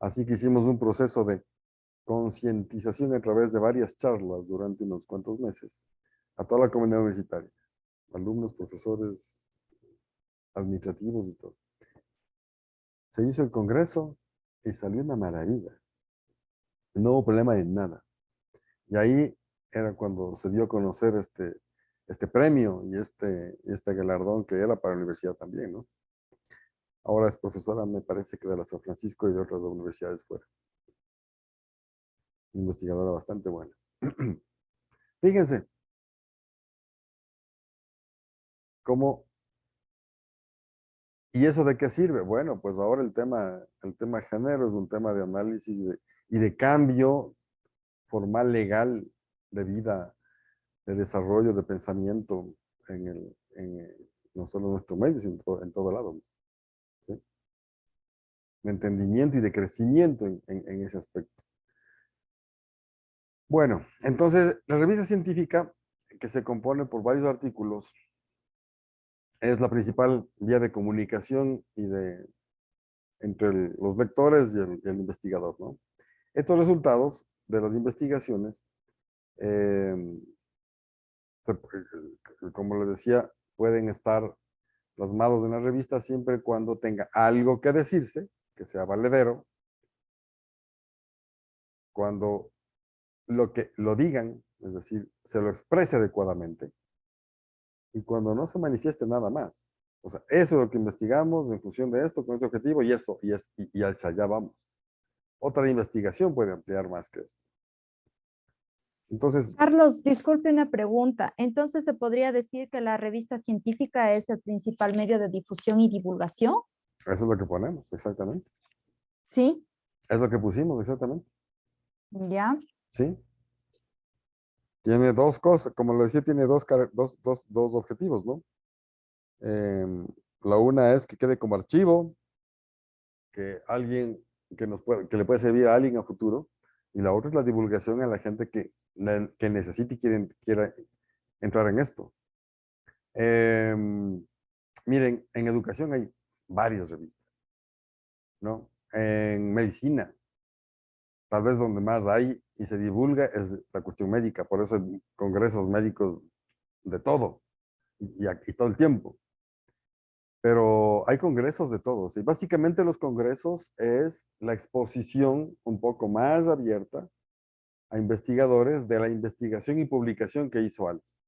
Así que hicimos un proceso de concientización a través de varias charlas durante unos cuantos meses a toda la comunidad universitaria, alumnos, profesores, administrativos y todo. Se hizo el congreso y salió una maravilla. No hubo problema en nada. Y ahí era cuando se dio a conocer este premio y este galardón que era para la universidad también, ¿no? Ahora es profesora, me parece que de la San Francisco y de otras universidades fuera. Investigadora bastante buena. Fíjense cómo. ¿Y eso de qué sirve? Bueno, pues ahora el tema género es un tema de análisis y de cambio formal legal de vida, de desarrollo, de pensamiento no solo en nuestro medio, sino en todo lado, ¿sí? De entendimiento y de crecimiento en ese aspecto. Bueno, entonces la revista científica, que se compone por varios artículos, es la principal vía de comunicación entre los lectores y el investigador, ¿no? Estos resultados de las investigaciones, eh, como les decía, pueden estar plasmados en la revista siempre y cuando tenga algo que decirse, que sea valedero, cuando lo que lo digan, es decir, se lo exprese adecuadamente, y cuando no se manifieste nada más. O sea, eso es lo que investigamos en función de esto, con ese objetivo, y hacia allá vamos. Otra investigación puede ampliar más que esto. Entonces, Carlos, disculpe una pregunta. Entonces, ¿se podría decir que la revista científica es el principal medio de difusión y divulgación? eso es lo que ponemos, exactamente. ¿Sí? Es lo que pusimos, exactamente. ¿Ya? ¿Sí? Tiene dos cosas, como lo decía, tiene dos objetivos, ¿no? Em, la una es que quede como archivo, que alguien que le puede servir a alguien a futuro, y la otra es la divulgación a la gente que necesite y quiera entrar en esto. Em, Miren, en educación hay varias revistas, ¿no? En medicina, tal vez donde más hay y se divulga es la cuestión médica, por eso hay congresos médicos de todo y todo el tiempo. Pero hay congresos de todos. Y básicamente los congresos es la exposición un poco más abierta a investigadores de la investigación y publicación que hizo Alex.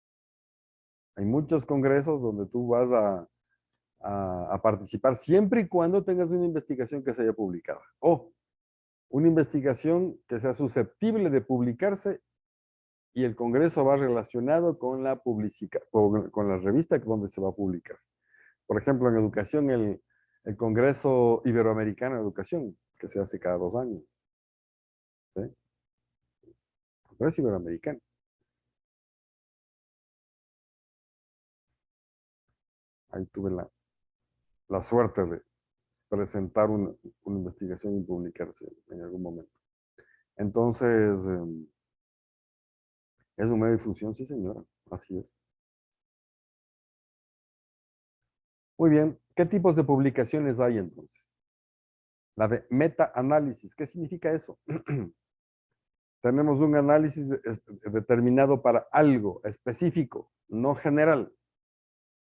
Hay muchos congresos donde tú vas a participar siempre y cuando tengas una investigación que se haya publicado. O una investigación que sea susceptible de publicarse y el congreso va relacionado con la con la revista donde se va a publicar. Por ejemplo, en educación, el Congreso Iberoamericano de Educación, que se hace cada 2 años. ¿Sí? Congreso Iberoamericano. Ahí tuve la suerte de presentar una investigación y publicarse en algún momento. Entonces, ¿es un medio de difusión? Sí, señora. Así es. Muy bien. ¿Qué tipos de publicaciones hay entonces? La de meta-análisis. ¿Qué significa eso? Tenemos un análisis determinado para algo específico, no general.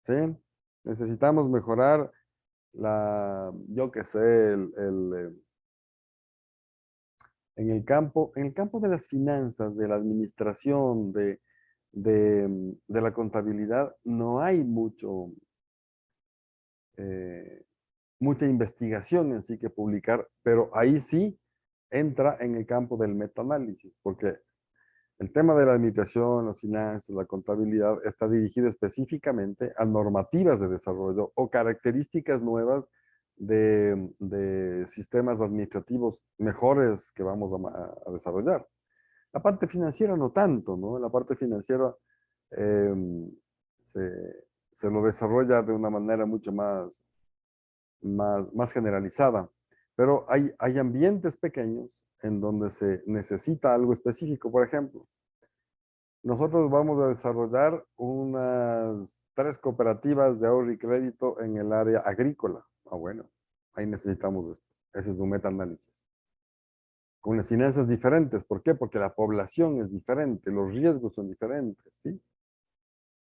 ¿Sí? Necesitamos mejorar yo qué sé, en el campo de las finanzas, de la administración, de la contabilidad, no hay mucha investigación en sí que publicar, pero ahí sí entra en el campo del metaanálisis, porque el tema de la administración, las finanzas, la contabilidad está dirigido específicamente a normativas de desarrollo o características nuevas de sistemas administrativos mejores que vamos a desarrollar. La parte financiera no tanto, ¿no? La parte financiera eh, se lo desarrolla de una manera mucho más generalizada. Pero hay ambientes pequeños en donde se necesita algo específico. Por ejemplo, nosotros vamos a desarrollar unas 3 cooperativas de ahorro y crédito en el área agrícola. Ah, bueno, ahí necesitamos esto. Ese es un metaanálisis. Con las finanzas diferentes. ¿Por qué? Porque la población es diferente, los riesgos son diferentes, ¿sí?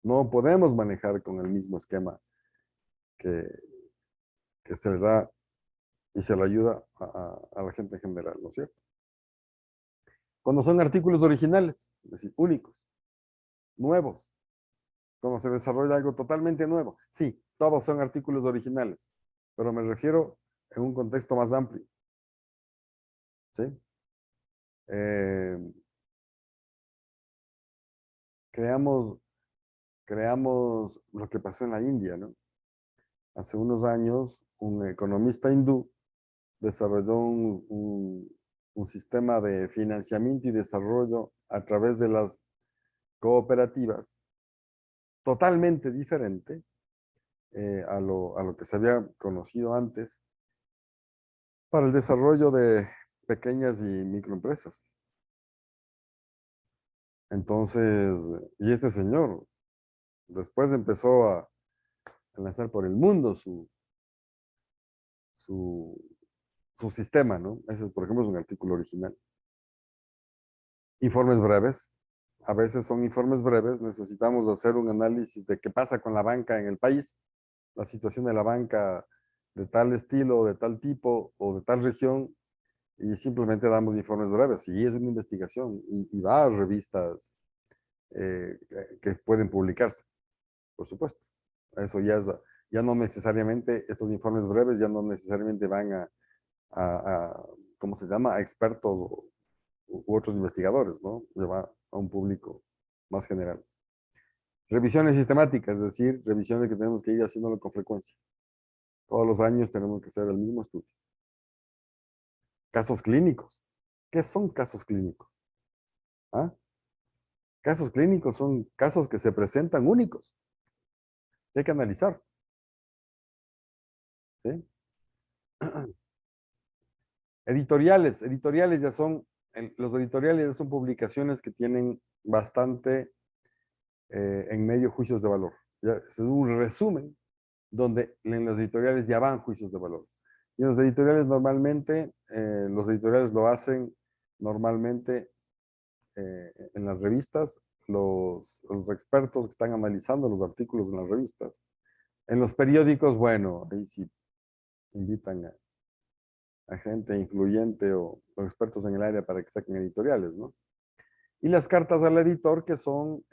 No podemos manejar con el mismo esquema que se le da y se le ayuda a la gente en general, ¿no es cierto? Cuando son artículos originales, es decir, únicos, nuevos, cuando se desarrolla algo totalmente nuevo. Sí, todos son artículos originales, pero me refiero en un contexto más amplio. ¿Sí? Creamos lo que pasó en la India, ¿no? Hace unos años, un economista hindú desarrolló un sistema de financiamiento y desarrollo a través de las cooperativas totalmente diferente a lo que se había conocido antes para el desarrollo de pequeñas y microempresas. Entonces, y este señor después empezó a lanzar por el mundo su sistema, ¿no? Ese, por ejemplo, es un artículo original. Informes breves. A veces son informes breves. Necesitamos hacer un análisis de qué pasa con la banca en el país, la situación de la banca de tal estilo, de tal tipo o de tal región, y simplemente damos informes breves. Y es una investigación y va a revistas que pueden publicarse, por supuesto. Eso ya no necesariamente, estos informes breves ya no necesariamente van a ¿cómo se llama? A expertos u otros investigadores, ¿no? Lleva a un público más general. Revisiones sistemáticas, es decir, revisiones que tenemos que ir haciéndolo con frecuencia. Todos los años tenemos que hacer el mismo estudio. Casos clínicos. ¿Qué son casos clínicos? ¿Ah? Casos clínicos son casos que se presentan únicos. Hay que analizar. ¿Sí? Editoriales. Editoriales ya son, los editoriales ya son publicaciones que tienen bastante en medio juicios de valor. Ya, es un resumen donde en los editoriales ya van juicios de valor. Y en los editoriales normalmente, los editoriales lo hacen normalmente en las revistas, los expertos que están analizando los artículos en las revistas. En los periódicos, bueno, ahí sí invitan a gente influyente o expertos en el área para que saquen editoriales, ¿no? Y las cartas al editor, que son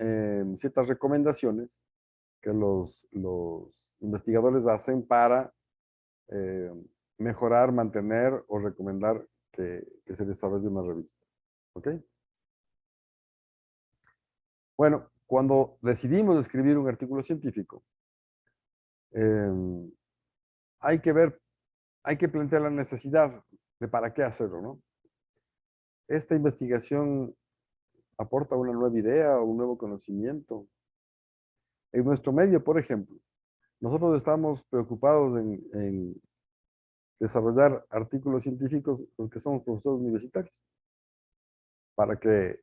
ciertas recomendaciones que los investigadores hacen para mejorar, mantener o recomendar que se desarrolle una revista. ¿Ok? Bueno, cuando decidimos escribir un artículo científico, hay que ver, hay que plantear la necesidad de para qué hacerlo, ¿no? Esta investigación aporta una nueva idea o un nuevo conocimiento. En nuestro medio, por ejemplo, nosotros estamos preocupados en desarrollar artículos científicos los que somos profesores universitarios, para que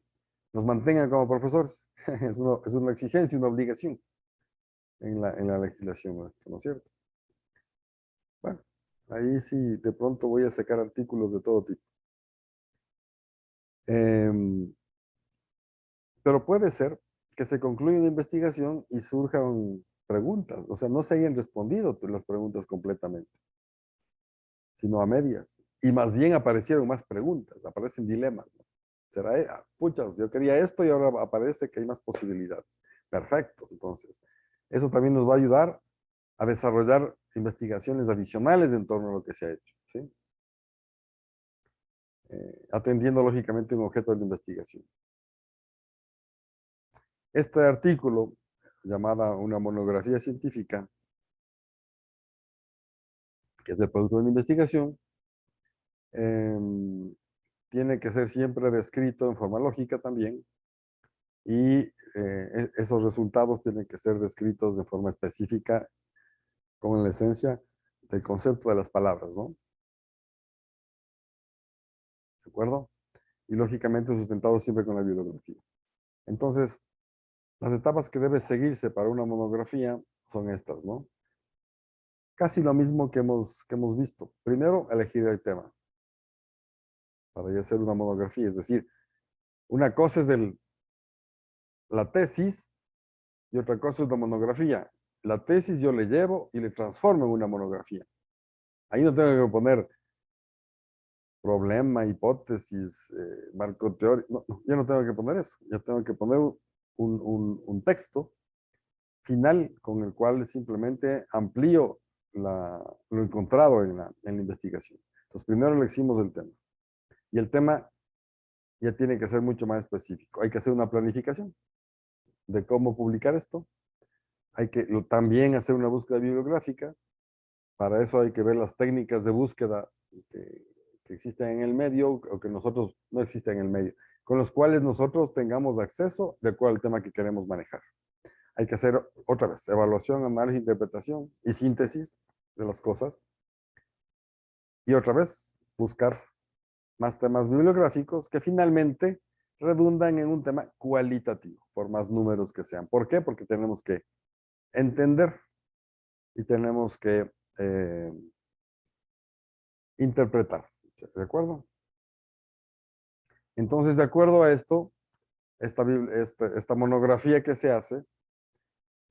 nos mantengan como profesores. Es una exigencia, una obligación en la legislación nuestra, ¿no es cierto? Bueno, ahí sí de pronto voy a sacar artículos de todo tipo. Pero puede ser que se concluya una investigación y surjan preguntas, o sea, no se hayan respondido las preguntas completamente, sino a medias. Y más bien aparecieron más preguntas, aparecen dilemas, ¿no? Será, puchas, yo quería esto y ahora aparece que hay más posibilidades. Perfecto, entonces. Eso también nos va a ayudar a desarrollar investigaciones adicionales en torno a lo que se ha hecho, ¿sí? Atendiendo lógicamente un objeto de investigación. Este artículo, llamada una monografía científica, que es el producto de una investigación, tiene que ser siempre descrito en forma lógica también, y esos resultados tienen que ser descritos de forma específica, con la esencia del concepto de las palabras, ¿no? ¿De acuerdo? Y lógicamente sustentado siempre con la bibliografía. Entonces, las etapas que debe seguirse para una monografía son estas, ¿no? Casi lo mismo que hemos visto. Primero, elegir el tema para ya hacer una monografía. Es decir, una cosa es la tesis y otra cosa es la monografía. La tesis yo le llevo y le transformo en una monografía. Ahí no tengo que poner problema, hipótesis, marco teórico. No, no, ya no tengo que poner eso. Ya tengo que poner un texto final con el cual simplemente amplío lo encontrado en la investigación. Entonces, primero elegimos el tema. Y el tema ya tiene que ser mucho más específico. Hay que hacer una planificación de cómo publicar esto. Hay que también hacer una búsqueda bibliográfica. Para eso hay que ver las técnicas de búsqueda que existen en el medio o que nosotros no existen en el medio, con los cuales nosotros tengamos acceso de acuerdo al tema que queremos manejar. Hay que hacer otra vez evaluación, análisis, interpretación y síntesis de las cosas. Y otra vez buscar más temas bibliográficos que finalmente redundan en un tema cualitativo, por más números que sean. ¿Por qué? Porque tenemos que entender y tenemos que interpretar. ¿De acuerdo? Entonces, de acuerdo a esto, esta monografía que se hace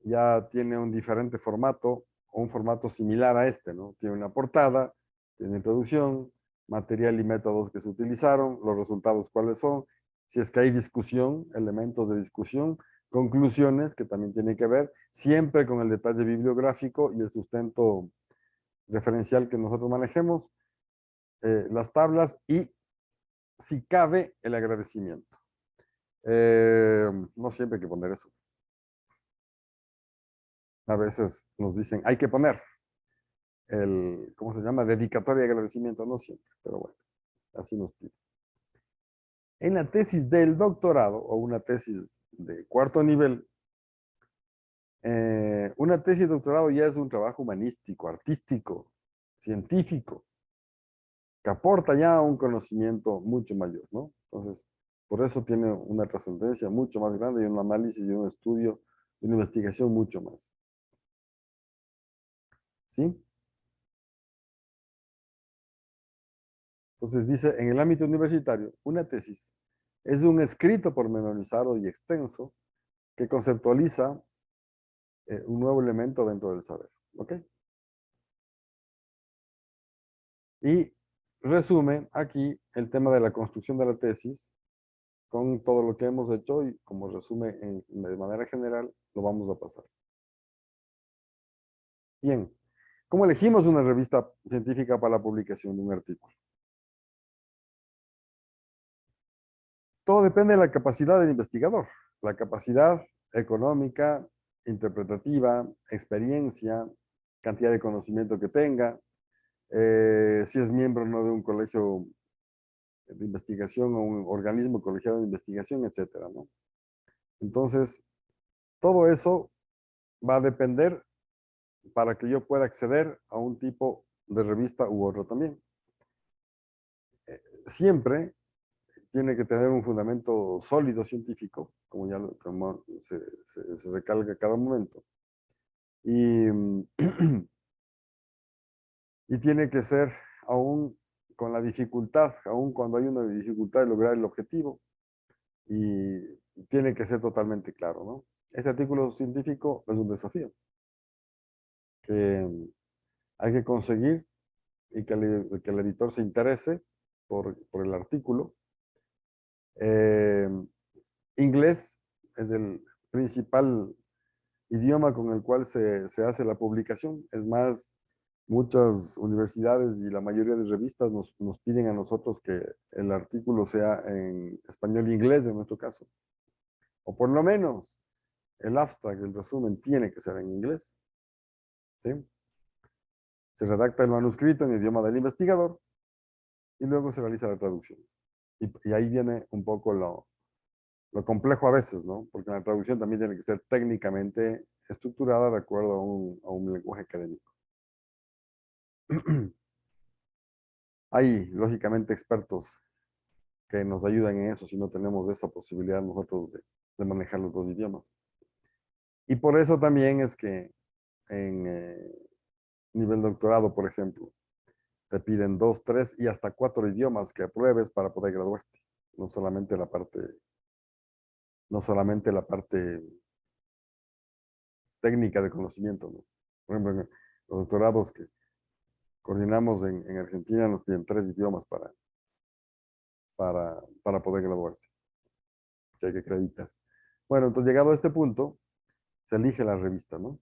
ya tiene un diferente formato, o un formato similar a este, ¿no? Tiene una portada, tiene introducción, material y métodos que se utilizaron, los resultados cuáles son, si es que hay discusión, elementos de discusión, conclusiones que también tienen que ver, siempre con el detalle bibliográfico y el sustento referencial que nosotros manejemos, las tablas y, si cabe, el agradecimiento. No siempre hay que poner eso. A veces nos dicen, hay que poner ¿cómo se llama? Dedicatoria y agradecimiento, no siempre, pero bueno, así nos pide. En la tesis del doctorado o una tesis de cuarto nivel, una tesis de doctorado ya es un trabajo humanístico, artístico, científico, que aporta ya un conocimiento mucho mayor, ¿no? Entonces, por eso tiene una trascendencia mucho más grande y un análisis y un estudio, una investigación mucho más. ¿Sí? Entonces dice, en el ámbito universitario, una tesis es un escrito pormenorizado y extenso que conceptualiza un nuevo elemento dentro del saber. ¿Ok? Y resume aquí el tema de la construcción de la tesis con todo lo que hemos hecho y como resume de manera general, lo vamos a pasar. Bien, ¿cómo elegimos una revista científica para la publicación de un artículo? Todo depende de la capacidad del investigador, la capacidad económica, interpretativa, experiencia, cantidad de conocimiento que tenga, si es miembro o no de un colegio de investigación o un organismo colegiado de investigación, etcétera, ¿no? Entonces, todo eso va a depender para que yo pueda acceder a un tipo de revista u otro también. Siempre tiene que tener un fundamento sólido científico, como ya como se recalca a cada momento. Y, y tiene que ser aún con la dificultad, aún cuando hay una dificultad de lograr el objetivo, y tiene que ser totalmente claro, ¿no? Este artículo científico es un desafío que hay que conseguir y que el editor se interese por el artículo. Inglés es el principal idioma con el cual se hace la publicación. Es más, muchas universidades y la mayoría de revistas nos piden a nosotros que el artículo sea en español e inglés en nuestro caso. O por lo menos el abstract, el resumen, tiene que ser en inglés. ¿Sí? Se redacta el manuscrito en idioma del investigador y luego se realiza la traducción. Y ahí viene un poco lo complejo a veces, ¿no? Porque la traducción también tiene que ser técnicamente estructurada de acuerdo a un lenguaje académico. Hay, lógicamente, expertos que nos ayudan en eso si no tenemos esa posibilidad nosotros de manejar los dos idiomas. Y por eso también es que en nivel doctorado, por ejemplo, te piden 2, 3 y hasta 4 idiomas que apruebes para poder graduarte. No solamente la parte, no solamente la parte técnica de conocimiento, ¿no? Por ejemplo, en los doctorados que coordinamos en Argentina nos piden 3 idiomas para poder graduarse, que hay que acreditar. Bueno, entonces llegado a este punto, se elige la revista, ¿no?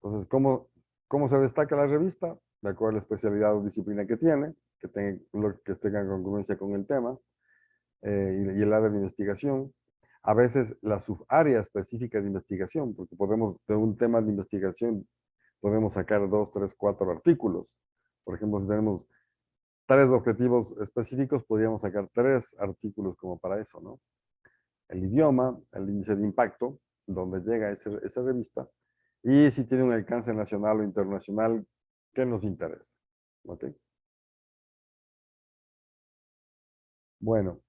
Entonces, ¿cómo se destaca la revista? De acuerdo a la especialidad o disciplina que tiene, que tenga congruencia con el tema, y el área de investigación. A veces la subárea específica de investigación, porque de un tema de investigación, podemos sacar 2, 3, 4 artículos. Por ejemplo, si tenemos 3 objetivos específicos, podríamos sacar 3 artículos como para eso, ¿no? El idioma, el índice de impacto, donde llega esa revista, y si tiene un alcance nacional o internacional que nos interesa. ¿Ok? Bueno,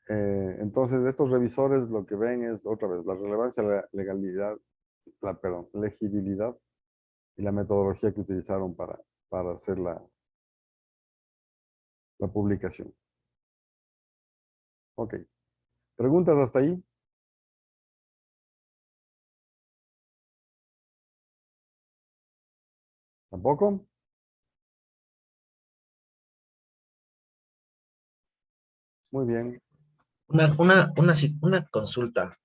entonces estos revisores lo que ven es, otra vez, la relevancia, la legalidad, perdón, legibilidad y la metodología que utilizaron para hacer la publicación. Ok. ¿Preguntas hasta ahí? ¿Tampoco? Muy bien. Una consulta.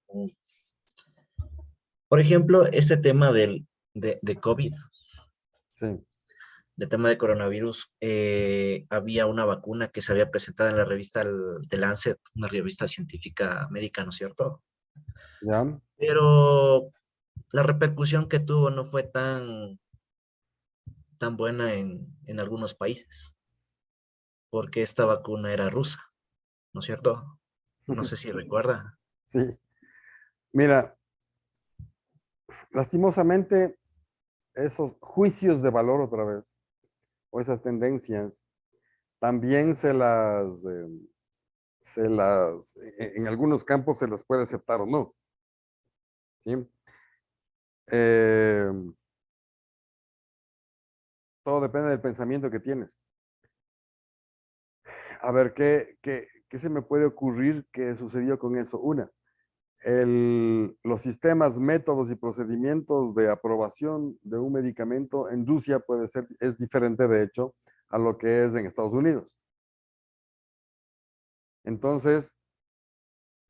Por ejemplo, este tema de COVID, Sí, de tema de coronavirus, había una vacuna que se había presentado en la revista The Lancet, una revista científica médica, ¿no es cierto? ya. Pero la repercusión que tuvo no fue tan buena en algunos países, porque esta vacuna era rusa, ¿no es cierto? No sé si recuerda. Sí. Mira, lastimosamente, esos juicios de valor otra vez, o esas tendencias, también en algunos campos se las puede aceptar o no. ¿Sí? Eh, todo depende del pensamiento que tienes. A ver, ¿qué se me puede ocurrir que sucedió con eso? Una, los sistemas, métodos y procedimientos de aprobación de un medicamento en Rusia es diferente, de hecho, a lo que es en Estados Unidos. Entonces,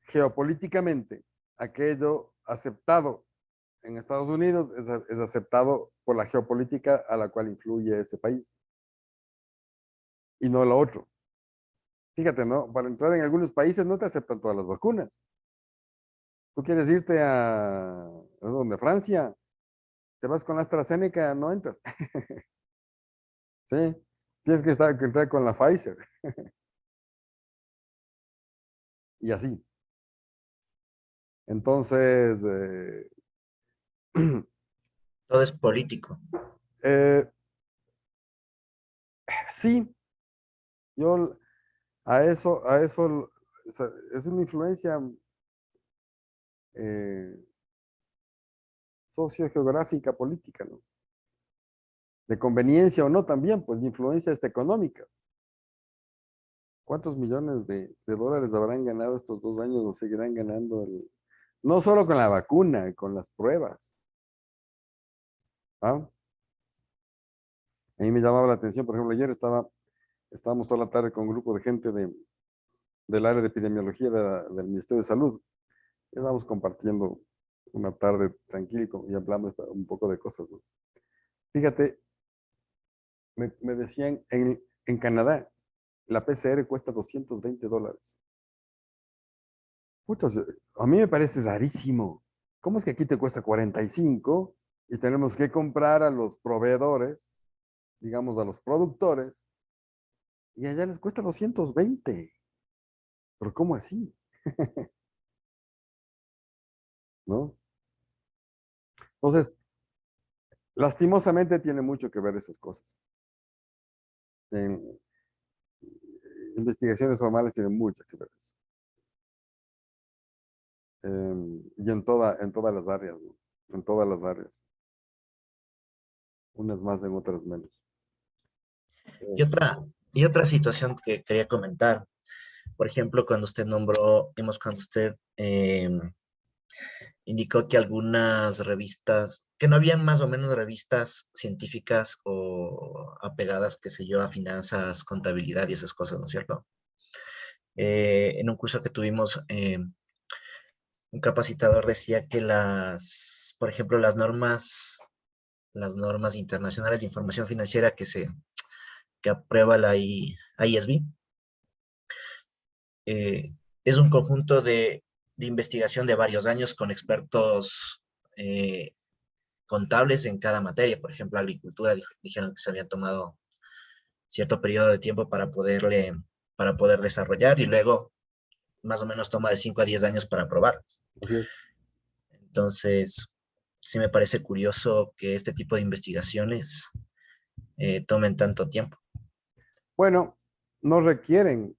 geopolíticamente, aquello aceptado en Estados Unidos es aceptado por la geopolítica a la cual influye ese país y no lo otro. Fíjate, ¿no? Para entrar en algunos países no te aceptan todas las vacunas. Tú quieres irte a donde Francia, te vas con la AstraZeneca, no entras. Sí, tienes que entrar con la Pfizer y así. Entonces, Todo es político. eh, sí, yo o sea, es una influencia eh, sociogeográfica, política, ¿no? De conveniencia o no también, pues de influencia esta económica. ¿Cuántos millones de dólares habrán ganado estos 2 años o seguirán ganando? No solo con la vacuna, con las pruebas. ¿Ah? A mí me llamaba la atención, por ejemplo, ayer estábamos toda la tarde con un grupo de gente del área de epidemiología del Ministerio de Salud. Y estábamos compartiendo una tarde tranquila y hablando un poco de cosas, ¿no? Fíjate, me decían, en Canadá, la PCR cuesta $220. Pucha, a mí me parece rarísimo. ¿Cómo es que aquí te cuesta 45 y tenemos que comprar a los proveedores, digamos a los productores, y allá les cuesta 220? ¿Pero cómo así? ¿No? Entonces, lastimosamente tiene mucho que ver esas cosas. En investigaciones formales tienen mucho que ver eso. Y en todas las áreas, ¿no? En todas las áreas. Unas más, en otras menos. Y otra situación que quería comentar, por ejemplo, cuando usted nombró, digamos, cuando usted indicó que algunas revistas, que no habían más o menos revistas científicas o apegadas, qué sé yo, a finanzas, contabilidad y esas cosas, ¿no es cierto? En un curso que tuvimos, un capacitador decía que por ejemplo, las normas internacionales de información financiera que aprueba la ISB, eh, es un conjunto de investigación de varios años con expertos contables en cada materia. Por ejemplo, agricultura dijeron que se había tomado cierto periodo de tiempo para poder desarrollar y luego más o menos toma de 5 a 10 años para aprobar. Así es. Entonces, sí me parece curioso que este tipo de investigaciones tomen tanto tiempo. Bueno, no requieren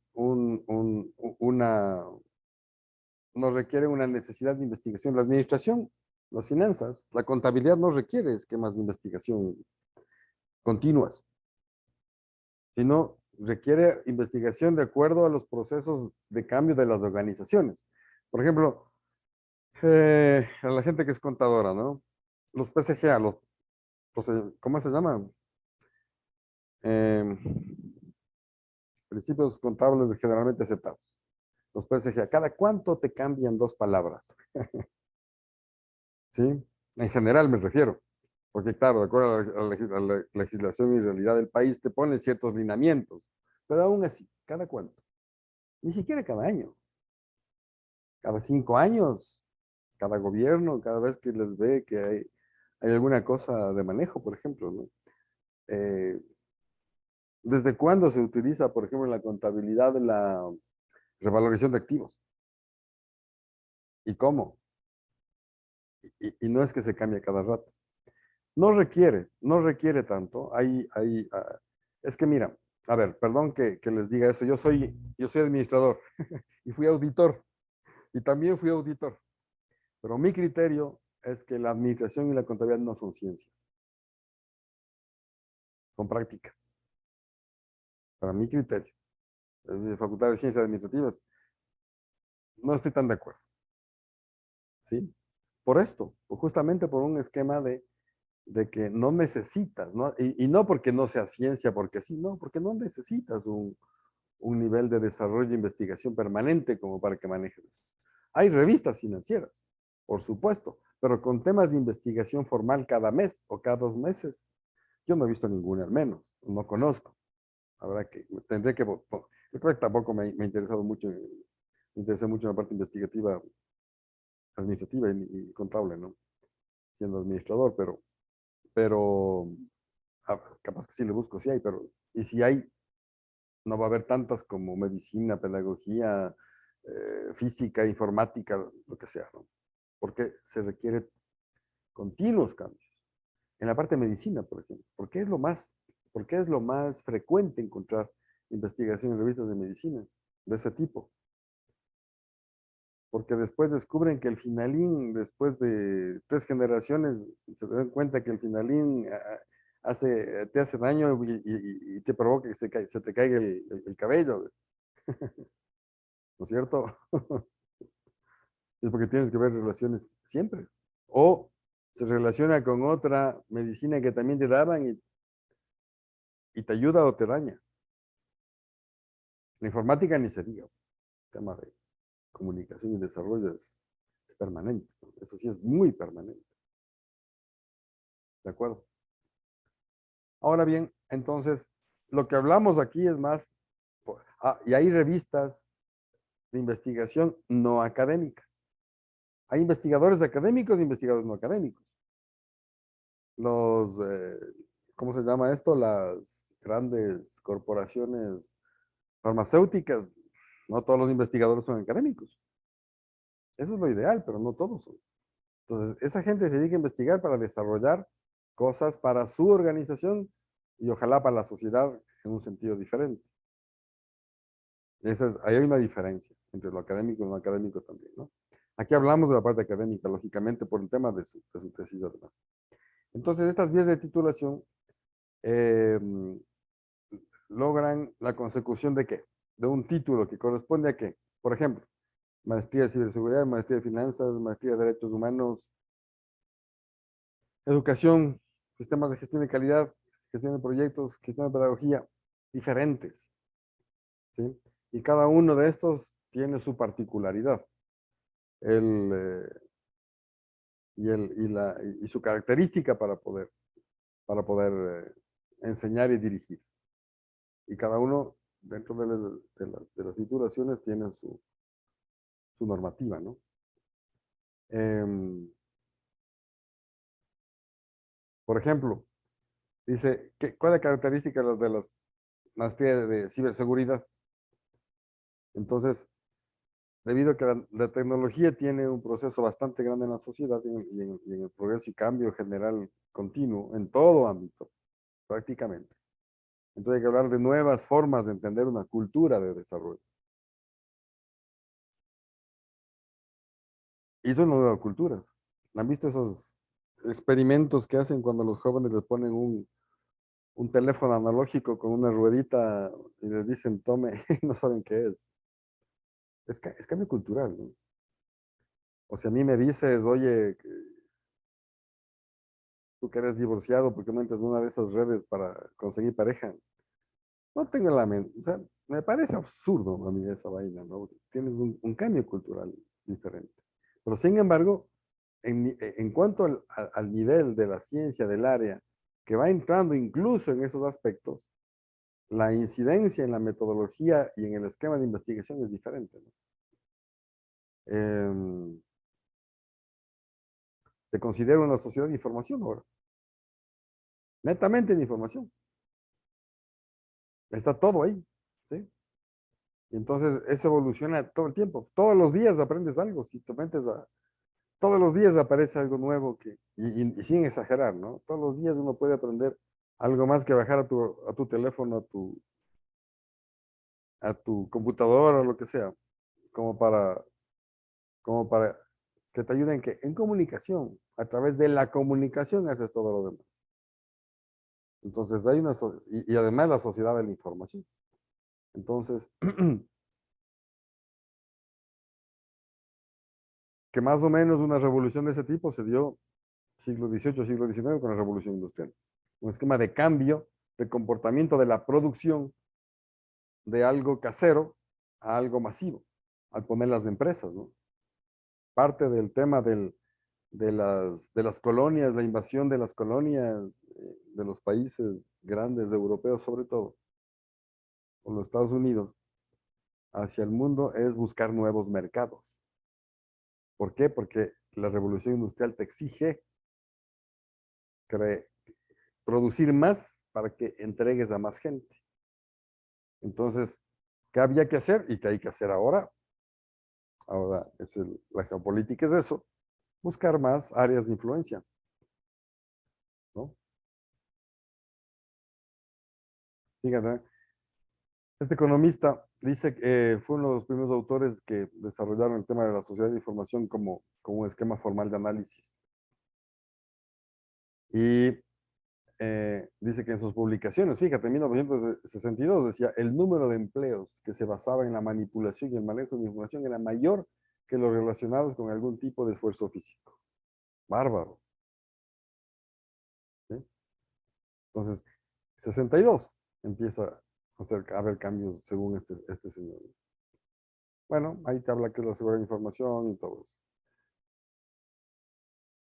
no requieren una necesidad de investigación. La administración, las finanzas, la contabilidad no requiere esquemas de investigación continuas, sino requiere investigación de acuerdo a los procesos de cambio de las organizaciones. Por ejemplo, a la gente que es contadora, ¿no? Los PCGA, ¿cómo se llaman? Eh, Principios contables generalmente aceptados. Los PCGA, ¿cada cuánto te cambian dos palabras? ¿Sí? En general me refiero. Porque claro, de acuerdo a la legislación y realidad del país, te ponen ciertos lineamientos. Pero aún así, ¿cada cuánto? Ni siquiera cada año. Cada 5 años, cada gobierno, cada vez que les ve que hay alguna cosa de manejo, por ejemplo, ¿no? Eh, ¿Desde cuándo se utiliza, por ejemplo, en la contabilidad la revalorización de activos? ¿Y cómo? Y no es que se cambie cada rato. No requiere tanto. Es que mira, a ver, perdón que les diga eso. Yo soy administrador y fui auditor y también fui auditor. Pero mi criterio es que la administración y la contabilidad no son ciencias, son prácticas. Para mi criterio, en mi facultad de ciencias administrativas, no estoy tan de acuerdo. ¿sí? Por esto, o justamente por un esquema de que no necesitas, ¿no? Y no porque no sea ciencia, porque sí, no, porque no necesitas un nivel de desarrollo e investigación permanente como para que manejes eso. Hay revistas financieras, por supuesto, pero con temas de investigación formal cada mes o cada 2 meses, yo no he visto ninguna al menos, no conozco. Habrá que, tendré que, yo creo que tampoco me ha interesado mucho, me interesé mucho en la parte investigativa, administrativa y contable, ¿no? Siendo administrador, pero capaz que sí le busco, sí hay, pero, y si hay, no va a haber tantas como medicina, pedagogía, física, informática, lo que sea, ¿no? Porque se requiere continuos cambios. En la parte de medicina, por ejemplo, por qué es lo más frecuente encontrar investigación en revistas de medicina de ese tipo? Porque después descubren que el finalín, después de 3 generaciones, se dan cuenta que el finalín te hace daño y te provoca que se te caiga el cabello, ¿no es cierto? Es porque tienes que ver relaciones siempre. O se relaciona con otra medicina que también te daban y te ayuda o te daña. La informática ni se diga. El tema de comunicación y desarrollo es permanente, ¿no? Eso sí es muy permanente. ¿De acuerdo? Ahora bien, entonces, lo que hablamos aquí es más, y hay revistas de investigación no académicas. Hay investigadores académicos e investigadores no académicos. Los, ¿cómo se llama esto? Las grandes corporaciones farmacéuticas, no todos los investigadores son académicos. Eso es lo ideal, pero no todos son. Entonces, esa gente se dedica a investigar para desarrollar cosas para su organización y ojalá para la sociedad en un sentido diferente. Ahí hay una diferencia entre lo académico y lo no académico también, ¿no? Aquí hablamos de la parte académica, lógicamente, por el tema de su tesis además. Entonces, estas vías de titulación eh, logran la consecución de qué? De un título que corresponde a qué. Por ejemplo, maestría de ciberseguridad, maestría de finanzas, maestría de derechos humanos, educación, sistemas de gestión de calidad, gestión de proyectos, gestión de pedagogía, diferentes, ¿sí? Y cada uno de estos tiene su particularidad y su característica para poder enseñar y dirigir. Y cada uno dentro de las titulaciones tiene su normativa, ¿no? Por ejemplo, dice, ¿cuál es la característica de las maestrías de ciberseguridad? Entonces, debido a que la tecnología tiene un proceso bastante grande en la sociedad y en el progreso y cambio general continuo en todo ámbito, prácticamente. Entonces hay que hablar de nuevas formas de entender una cultura de desarrollo. Y son nuevas culturas. ¿Han visto esos experimentos que hacen cuando los jóvenes les ponen un teléfono analógico con una ruedita y les dicen tome, no saben qué es? Es cambio cultural, ¿no? O si a mí me dices, oye, tú que eres divorciado, ¿por qué no entras en una de esas redes para conseguir pareja? No tengo la mente, o sea, me parece absurdo a mí esa vaina, ¿no? Tienes un cambio cultural diferente. Pero sin embargo, en cuanto al nivel de la ciencia del área, que va entrando incluso en esos aspectos, la incidencia en la metodología y en el esquema de investigación es diferente, ¿no? Se considera una sociedad de información ahora, netamente de información. Está todo ahí, ¿sí? Y entonces eso evoluciona todo el tiempo. Todos los días aprendes algo. Si te metes todos los días aparece algo nuevo y sin exagerar, ¿no? Todos los días uno puede aprender algo más que bajar a tu teléfono, a tu computadora, o lo que sea, como para que te ayuden en comunicación. A través de la comunicación haces todo lo demás. Entonces hay y además la sociedad de la información. Entonces, que más o menos una revolución de ese tipo se dio siglo XVIII, siglo XIX con la revolución industrial. Un esquema de cambio de comportamiento de la producción de algo casero a algo masivo, al poner las empresas, ¿no? Parte del tema de las colonias, la invasión de las colonias de los países grandes europeos sobre todo, o los Estados Unidos, hacia el mundo es buscar nuevos mercados. ¿Por qué? Porque la revolución industrial te exige producir más para que entregues a más gente. Entonces, ¿qué había que hacer y qué hay que hacer ahora? Ahora, la geopolítica es eso, buscar más áreas de influencia, ¿no? Fíjate, este economista dice que fue uno de los primeros autores que desarrollaron el tema de la sociedad de información como un esquema formal de análisis. Y dice que en sus publicaciones, fíjate, en 1962 decía, el número de empleos que se basaba en la manipulación y el manejo de información era mayor que los relacionados con algún tipo de esfuerzo físico. Bárbaro. ¿Sí? Entonces, 62 empieza a haber cambios según este señor. Bueno, ahí te habla que es la seguridad de información y todo eso.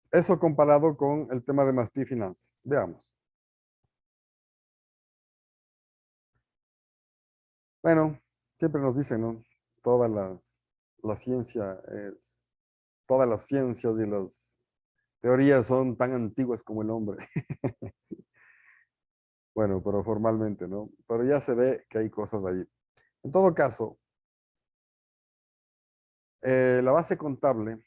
Eso comparado con el tema de maestría y finanzas. Veamos. Bueno, siempre nos dicen, ¿no? La ciencia es, todas las ciencias y las teorías son tan antiguas como el hombre. Bueno, pero formalmente, ¿no? Pero ya se ve que hay cosas ahí. En todo caso, la base contable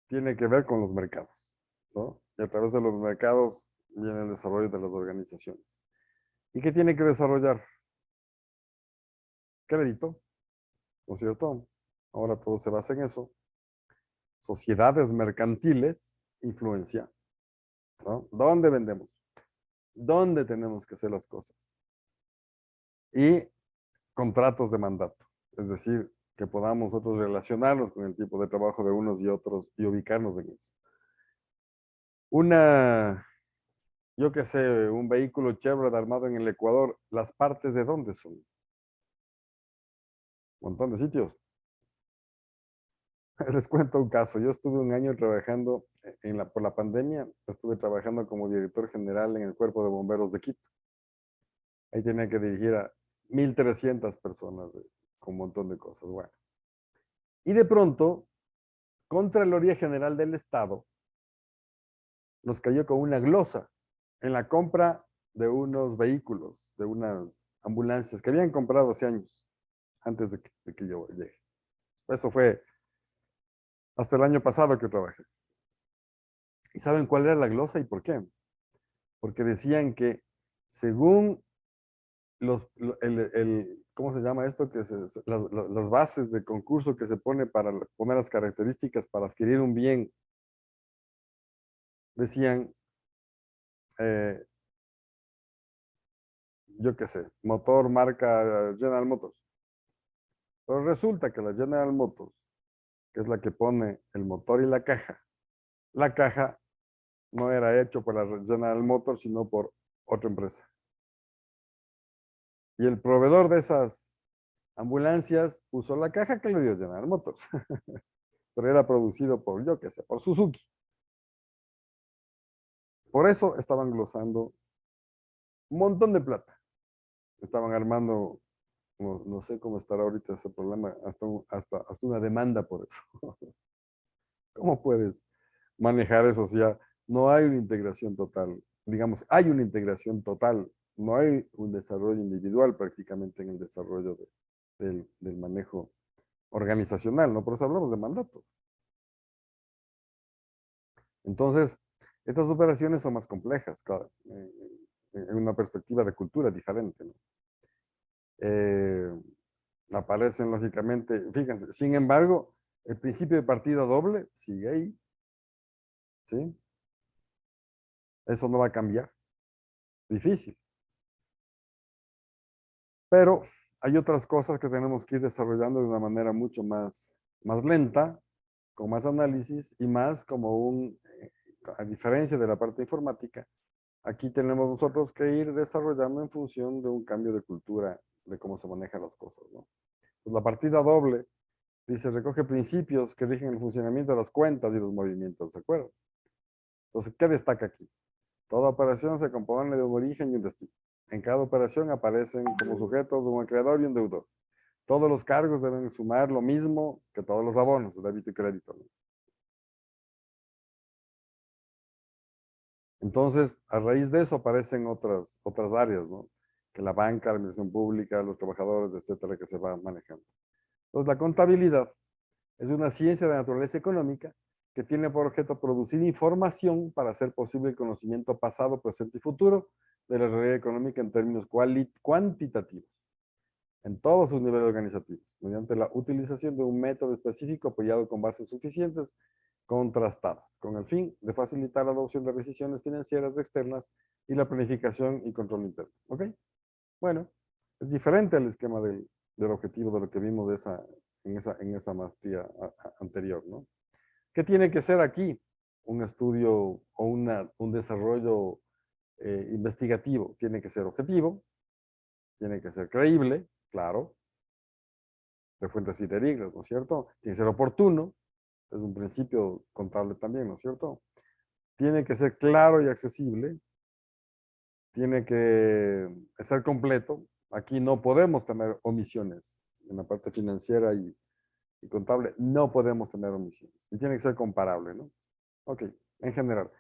tiene que ver con los mercados, ¿no? Y a través de los mercados viene el desarrollo de las organizaciones. ¿Y qué tiene que desarrollar? Crédito, ¿no es cierto? Ahora todo se basa en eso. Sociedades mercantiles, influencia, ¿no? ¿Dónde vendemos? ¿Dónde tenemos que hacer las cosas? Y contratos de mandato, es decir, que podamos nosotros relacionarnos con el tipo de trabajo de unos y otros y ubicarnos en eso. Yo qué sé, un vehículo Chevrolet armado en el Ecuador, ¿las partes de dónde son? Un montón de sitios. Les cuento un caso. Yo estuve un año trabajando por la pandemia, estuve trabajando como director general en el Cuerpo de Bomberos de Quito. Ahí tenía que dirigir a 1,300 personas con un montón de cosas. Bueno. Y de pronto, Contraloría General del Estado nos cayó con una glosa en la compra de unos vehículos, de unas ambulancias que habían comprado hace años, antes de que yo llegue. Eso fue hasta el año pasado que trabajé. ¿Y saben cuál era la glosa y por qué? Porque decían que según ¿cómo se llama esto? Las bases de concurso que se pone para poner las características para adquirir un bien, decían, yo qué sé, motor marca General Motors. Pero resulta que la General Motors, que es la que pone el motor y la caja no era hecho por la General Motors, sino por otra empresa. Y el proveedor de esas ambulancias puso la caja que le dio General Motors. Pero era producido por, yo qué sé, por Suzuki. Por eso estaban glosando un montón de plata. Estaban armando, no sé cómo estará ahorita ese problema, hasta una demanda por eso. ¿Cómo puedes manejar eso si ya no hay una integración total? Digamos, hay una integración total, no hay un desarrollo individual prácticamente en el desarrollo del manejo organizacional, ¿no? Por eso hablamos de mandato. Entonces, estas operaciones son más complejas, claro, en una perspectiva de cultura diferente, ¿no? Aparecen lógicamente, fíjense, sin embargo, el principio de partida doble sigue ahí, ¿sí? Eso no va a cambiar, difícil. Pero hay otras cosas que tenemos que ir desarrollando de una manera mucho más lenta con más análisis y más como a diferencia de la parte informática, aquí tenemos nosotros que ir desarrollando en función de un cambio de cultura de cómo se manejan las cosas, ¿no? Pues la partida doble dice, recoge principios que rigen el funcionamiento de las cuentas y los movimientos, ¿de acuerdo? Entonces, ¿qué destaca aquí? Toda operación se compone de un origen y un destino. En cada operación aparecen como sujetos un acreedor y un deudor. Todos los cargos deben sumar lo mismo que todos los abonos, débito y crédito, ¿no? Entonces, a raíz de eso aparecen otras áreas, ¿no? Que la banca, la administración pública, los trabajadores, etcétera, que se van manejando. Entonces, la contabilidad es una ciencia de naturaleza económica que tiene por objeto producir información para hacer posible el conocimiento pasado, presente y futuro de la realidad económica en términos cuantitativos, en todos sus niveles organizativos, mediante la utilización de un método específico apoyado con bases suficientes contrastadas, con el fin de facilitar la adopción de decisiones financieras externas y la planificación y control interno. ¿Ok? Bueno, es diferente al esquema del objetivo de lo que vimos en esa maestría anterior, ¿no? ¿Qué tiene que ser aquí? Un estudio o un desarrollo investigativo. Tiene que ser objetivo, tiene que ser creíble, claro, de fuentes fidedignas, ¿no es cierto? Tiene que ser oportuno, es un principio contable también, ¿no es cierto? Tiene que ser claro y accesible, tiene que ser completo. Aquí no podemos tener omisiones en la parte financiera y contable, no podemos tener omisiones. Y tiene que ser comparable, ¿no? Ok, en general.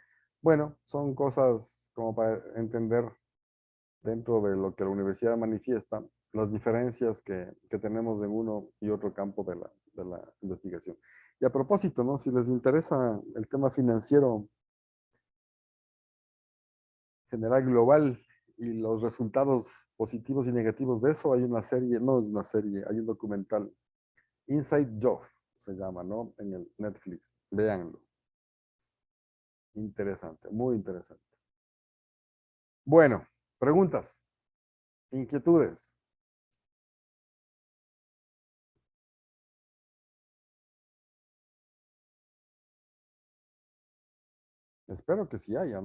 Bueno, son cosas como para entender dentro de lo que la universidad manifiesta, las diferencias que tenemos en uno y otro campo de la investigación. Y a propósito, ¿no? Si les interesa el tema financiero general global y los resultados positivos y negativos de eso, hay una serie, no es una serie, hay un documental, Inside Job se llama, ¿no? En el Netflix. Véanlo. Interesante, muy interesante. Bueno, preguntas, inquietudes. Espero que sí haya.